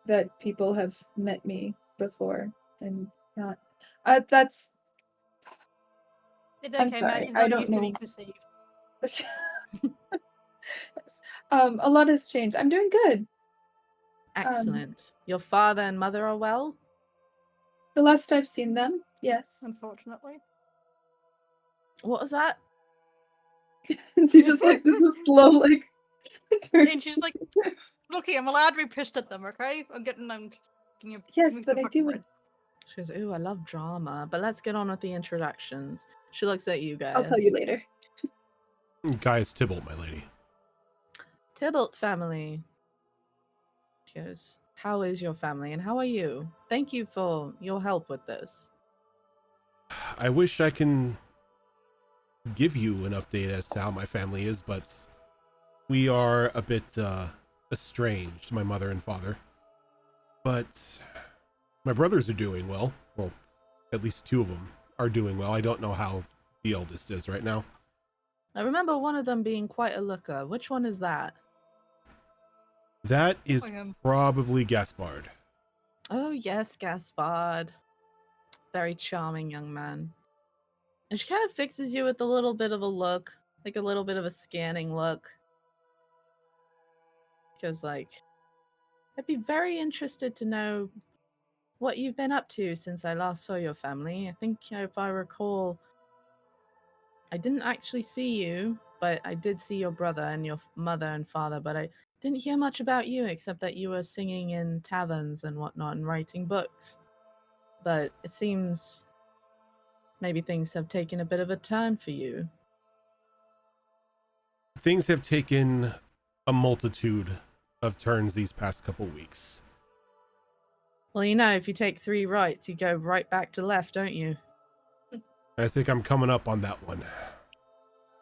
that people have met me before and not. That's. It's I'm okay, sorry. man. He's I not don't used to know. being perceived. A lot has changed. I'm doing good. Excellent. Your father and mother are well? The last I've seen them, yes. Unfortunately. What was that? She just like this is slow like. And she's like, "Look here, I'm allowed to be pissed at them, okay? I'm getting them. Yes, but I do. She goes, "Ooh, I love drama, but let's get on with the introductions." She looks at you guys. I'll tell you later. Gaius Tybalt, my lady. Tybalt family. She goes, "How is your family and how are you? Thank you for your help with this." I wish I can give you an update as to how my family is, but we are a bit estranged, my mother and father. But my brothers are doing well. Well, at least two of them are doing well. I don't know how the eldest is right now. I remember one of them being quite a looker. Which one is that? That is probably Gaspard. Oh, yes, Gaspard. Very charming young man. And she kind of fixes you with a little bit of a look, like a little bit of a scanning look. Because, like, I'd be very interested to know what you've been up to since I last saw your family. I think, if I recall, I didn't actually see you, but I did see your brother and your mother and father, but I didn't hear much about you except that you were singing in taverns and whatnot and writing books. But it seems maybe things have taken a bit of a turn for you. Things have taken a multitude of turns these past couple weeks. Well, if you take 3 rights, you go right back to left, don't you? I think I'm coming up on that one.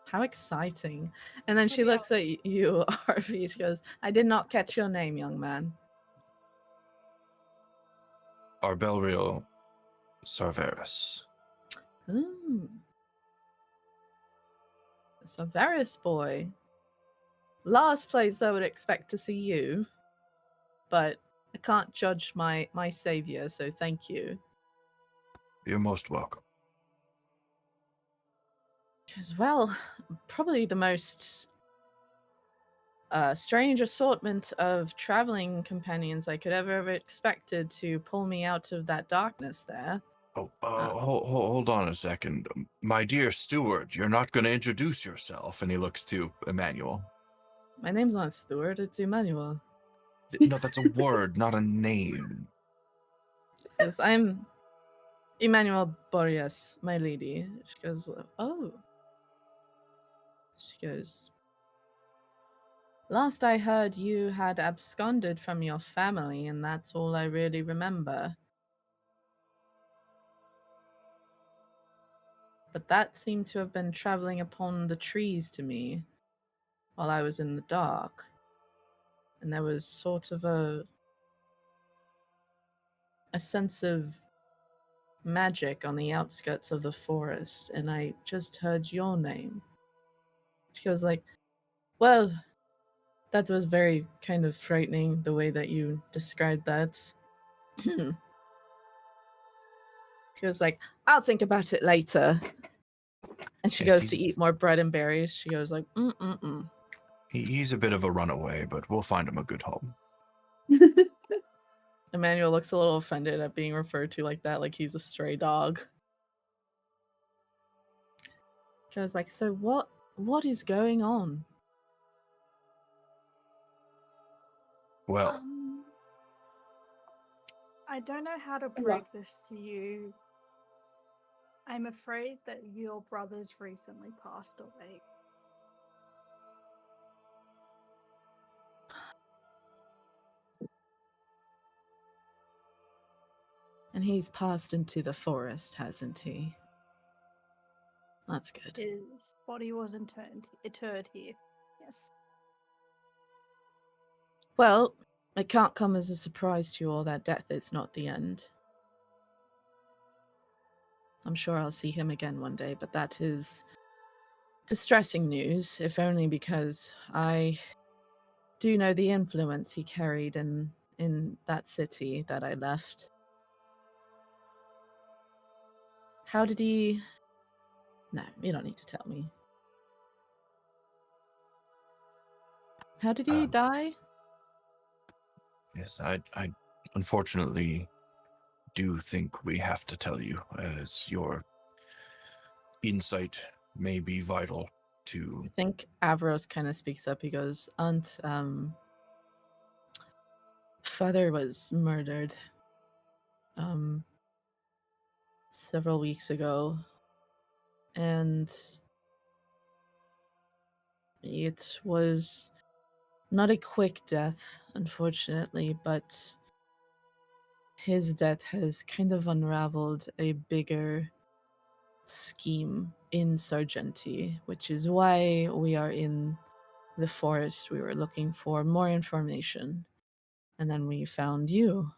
How exciting. And then she looks at you, Harvey. She goes, "I did not catch your name, young man." Arbelriel Sarveris. Ooh. So Varys boy. Last place I would expect to see you. But I can't judge my savior, so thank you. You're most welcome. Because, well, probably the most strange assortment of traveling companions I could ever have expected to pull me out of that darkness there. Hold on a second. My dear steward, you're not going to introduce yourself. And he looks to Emmanuel. My name's not Stuart, it's Emmanuel. No, that's a word, not a name. Yes, I'm Emmanuel Boreas, my lady. She goes, oh. She goes, last I heard you had absconded from your family, and that's all I really remember. But that seemed to have been traveling upon the trees to me while I was in the dark. And there was sort of a sense of magic on the outskirts of the forest, and I just heard your name. She was like, well, that was very kind of frightening, the way that you described that. She was like, I'll think about it later. And she Yes, goes to eat more bread and berries. She goes like, mm-mm-mm. He's a bit of a runaway, but we'll find him a good home. Emmanuel looks a little offended at being referred to like that, like he's a stray dog. She was like, so what is going on? Well, I don't know how to Yeah. break this to you. I'm afraid that your brothers recently passed away. And he's passed into the forest, hasn't he? That's good. His body was interred here. Yes. Well, it can't come as a surprise to you all that death is not the end. I'm sure I'll see him again one day, but that is distressing news, if only because I do know the influence he carried in that city that I left. How did he... No, you don't need to tell me. How did he die? yes, I unfortunately do think we have to tell you, as your insight may be vital to... I think Avros kind of speaks up. He goes, Aunt, father was murdered several weeks ago, and it was not a quick death, unfortunately, but his death has kind of unraveled a bigger scheme in Sargenty, which is why we are in the forest. We were looking for more information, and then we found you.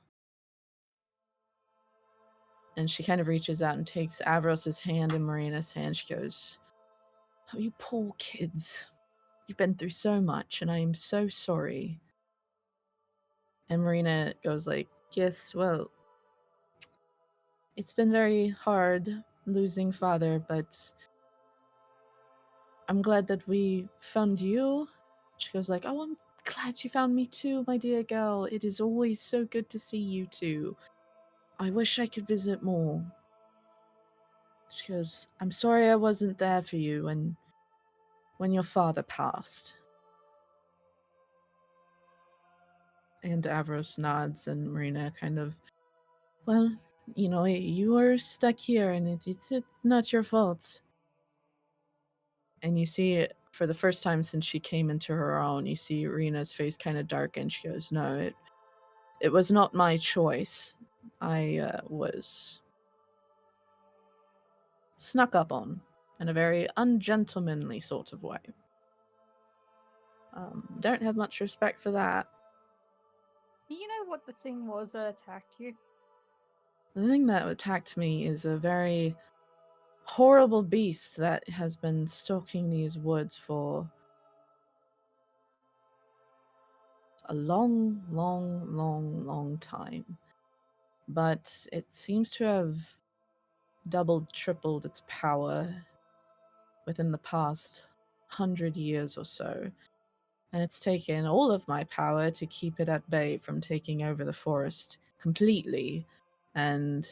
And she kind of reaches out and takes Avros's hand and Marina's hand. She goes, oh, you poor kids. You've been through so much, and I am so sorry. And Marina goes like, yes, well, it's been very hard losing father, but I'm glad that we found you. She goes like, oh, I'm glad you found me too, my dear girl. It is always so good to see you two. I wish I could visit more. She goes, I'm sorry I wasn't there for you when your father passed. And Avros nods, and Marina kind of, well, you know, you were stuck here, and it's not your fault. And you see it for the first time since she came into her own. You see Rena's face kind of darken. She goes, no, it was not my choice. I was snuck up on in a very ungentlemanly sort of way. Don't have much respect for that. Do you know what the thing was that attacked you? The thing that attacked me is a very horrible beast that has been stalking these woods for a long time. But it seems to have doubled, tripled its power within the past 100 years or so. And it's taken all of my power to keep it at bay from taking over the forest completely. And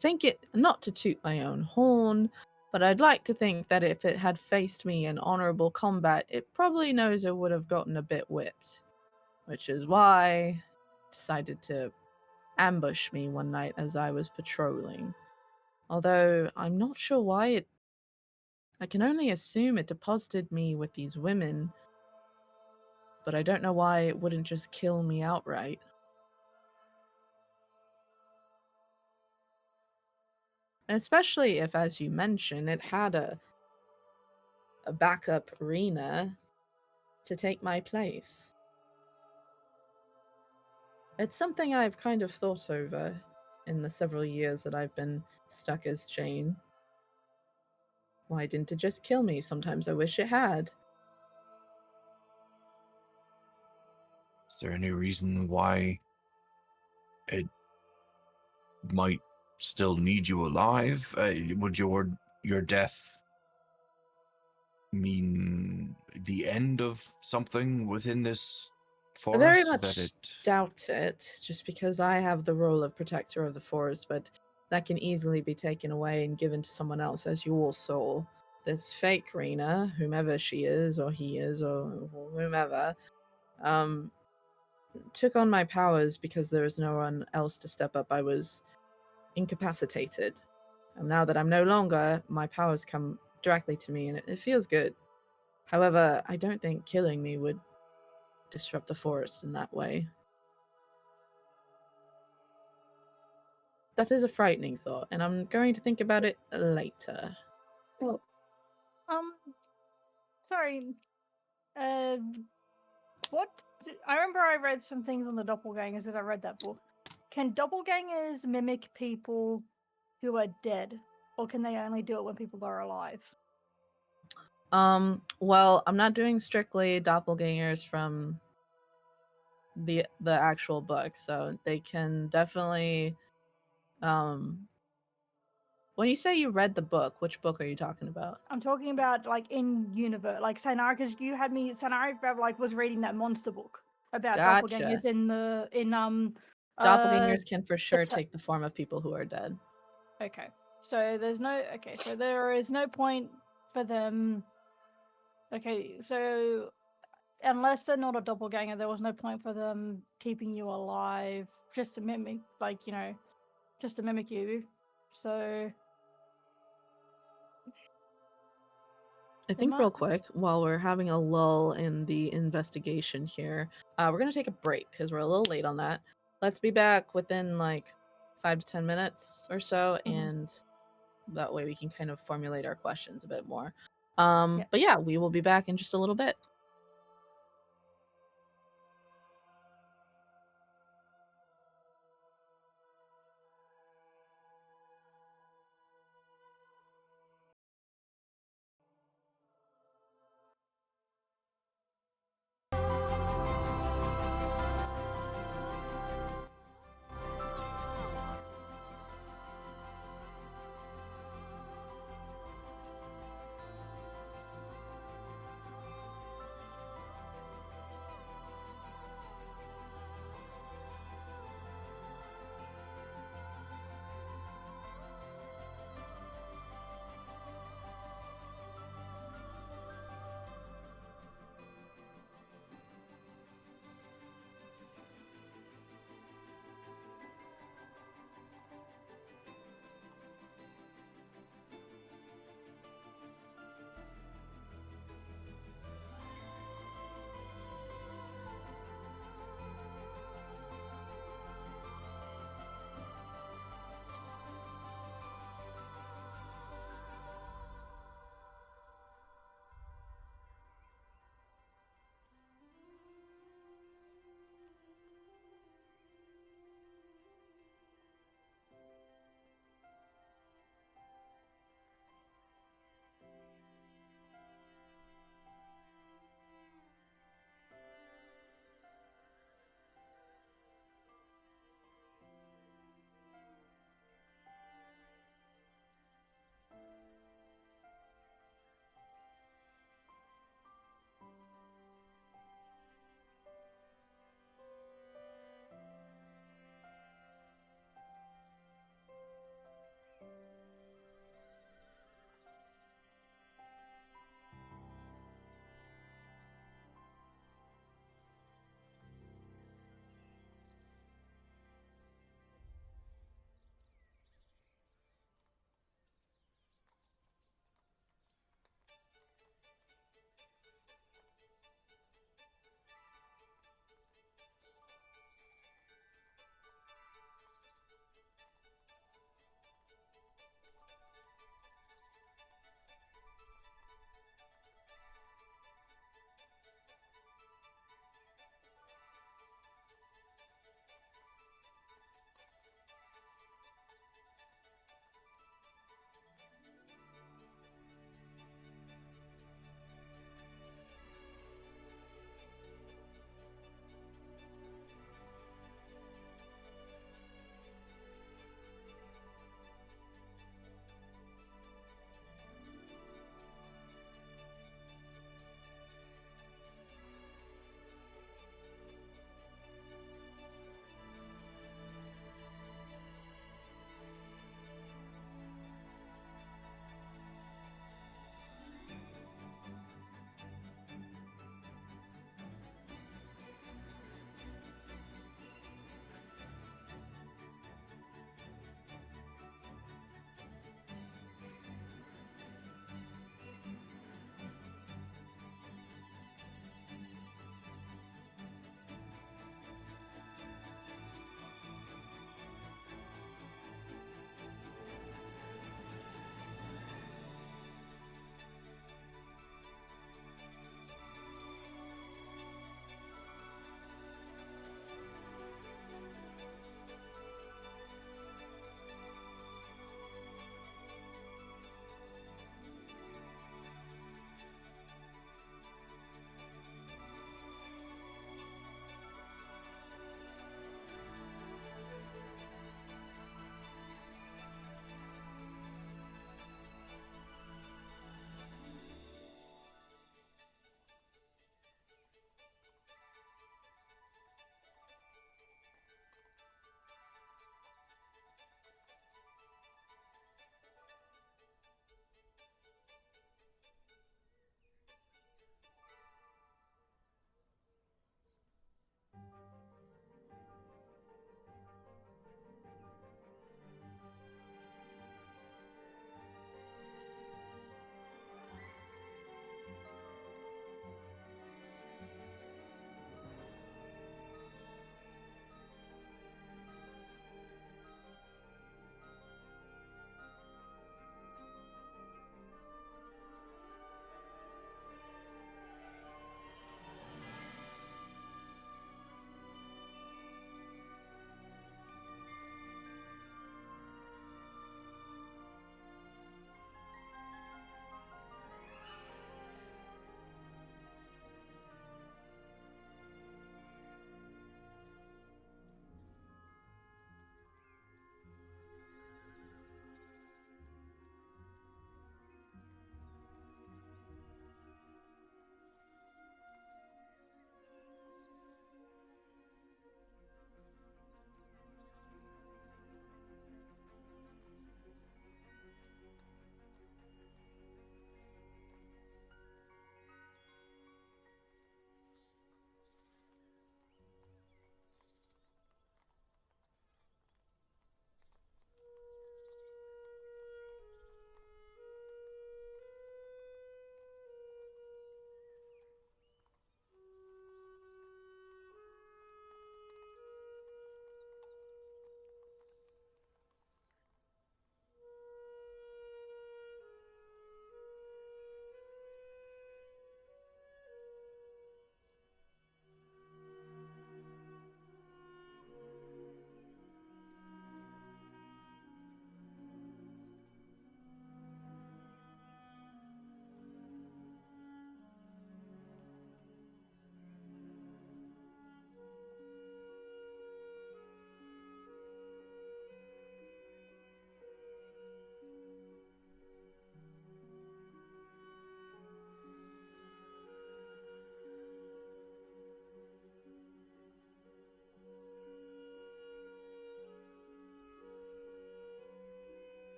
think it, not to toot my own horn, but I'd like to think that if it had faced me in honorable combat, it probably knows it would have gotten a bit whipped. Which is why I decided to ambush me one night as I was patrolling. Although I'm not sure why I can only assume it deposited me with these women, but I don't know why it wouldn't just kill me outright. Especially if, as you mentioned, it had a backup arena to take my place. It's something I've kind of thought over in the several years that I've been stuck as Jane. Why didn't it just kill me? Sometimes I wish it had. Is there any reason why it might still need you alive? Would your death mean the end of something within this I very forest? much doubt it, just because I have the role of protector of the forest, but that can easily be taken away and given to someone else, as you all saw. This fake Rena, whomever she is, or he is, or whomever, took on my powers because there was no one else to step up. I was incapacitated. And now that I'm no longer, my powers come directly to me, and it feels good. However, I don't think killing me would disrupt the forest in that way. That is a frightening thought, and I'm going to think about it later. Well, Sorry. What? I remember I read some things on the doppelgangers as I read that book. Can doppelgangers mimic people who are dead, or can they only do it when people are alive? Well, I'm not doing strictly doppelgangers from the actual book, so they can definitely when you say you read the book, which book are you talking about? I'm talking about like in universe, like Sayonara, because you had me. Sayonara like was reading that monster book about Gotcha. doppelgangers in Doppelgangers can for sure take the form of people who are dead. Okay, so there is no point for them. Okay, so unless they're not a doppelganger, there was no point for them keeping you alive just to mimic, like, you know, just to mimic you. So I think real quick, while we're having a lull in the investigation here, we're going to take a break because we're a little late on that. Let's be back within like 5 to 10 minutes or so, and that way we can kind of formulate our questions a bit more. But yeah, we will be back in just a little bit.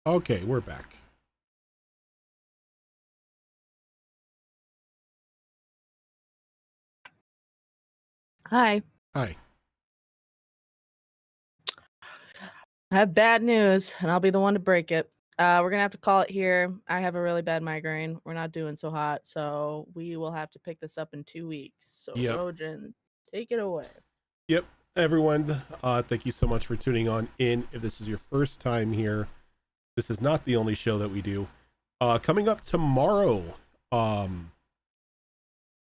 Okay, we're back. Hi. Hi. I have bad news, and I'll be the one to break it. We're gonna have to call it here. I have a really bad migraine. We're not doing so hot, so we will have to pick this up in 2 weeks. So, Yep. Rojan, take it away. Yep, everyone, thank you so much for tuning on in. If this is your first time here, this is not the only show that we do. Coming up tomorrow,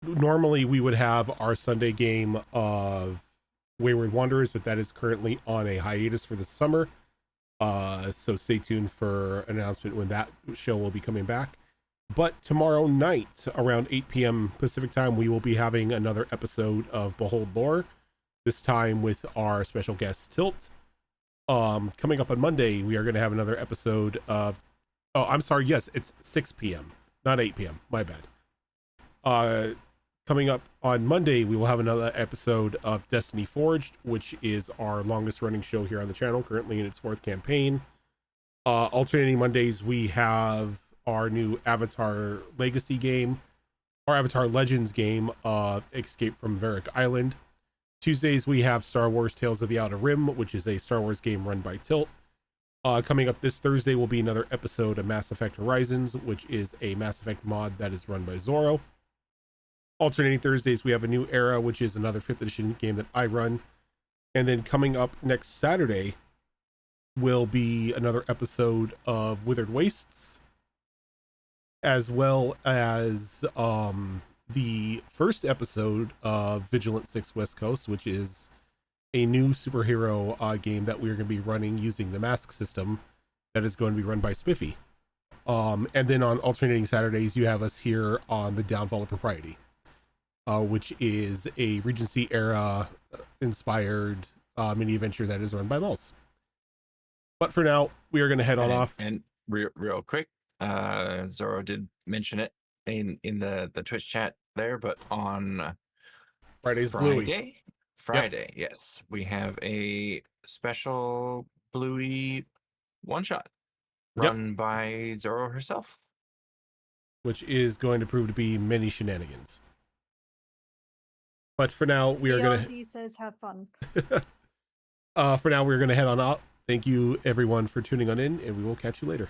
normally we would have our Sunday game of Wayward Wanderers, but that is currently on a hiatus for the summer. So stay tuned for an announcement when that show will be coming back. But tomorrow night, around 8 p.m. Pacific time, we will be having another episode of Behold Lore, this time with our special guest Tilt. Coming up on Monday, we are going to have another episode of... Oh, I'm sorry. Yes, it's 6 p.m., not 8 p.m. My bad. Coming up on Monday, we will have another episode of Destiny Forged, which is our longest running show here on the channel, currently in its 4th campaign. Alternating Mondays, we have our new Avatar Legacy game, our Avatar Legends game of Escape from Varric Island. Tuesdays, we have Star Wars Tales of the Outer Rim, which is a Star Wars game run by Tilt. Coming up this Thursday will be another episode of Mass Effect Horizons, which is a Mass Effect mod that is run by Zorro. Alternating Thursdays, we have a new Era, which is another 5th edition game that I run. And then coming up next Saturday will be another episode of Withered Wastes, as well as the first episode of Vigilant 6 West Coast, which is a new superhero game that we're going to be running using the mask system that is going to be run by Spiffy. And then on alternating Saturdays, you have us here on the Downfall of Propriety, which is a Regency Era inspired mini adventure that is run by Mouse. But for now, we are going to head on off. And real quick, Zorro did mention it in the Twitch chat there, but on Friday's Bluey. Friday, yes, we have a special Bluey one-shot run by Zorro herself, which is going to prove to be many shenanigans. But for now, we are going to... says have fun. For now, we're going to head on out. Thank you, everyone, for tuning on in, and we will catch you later.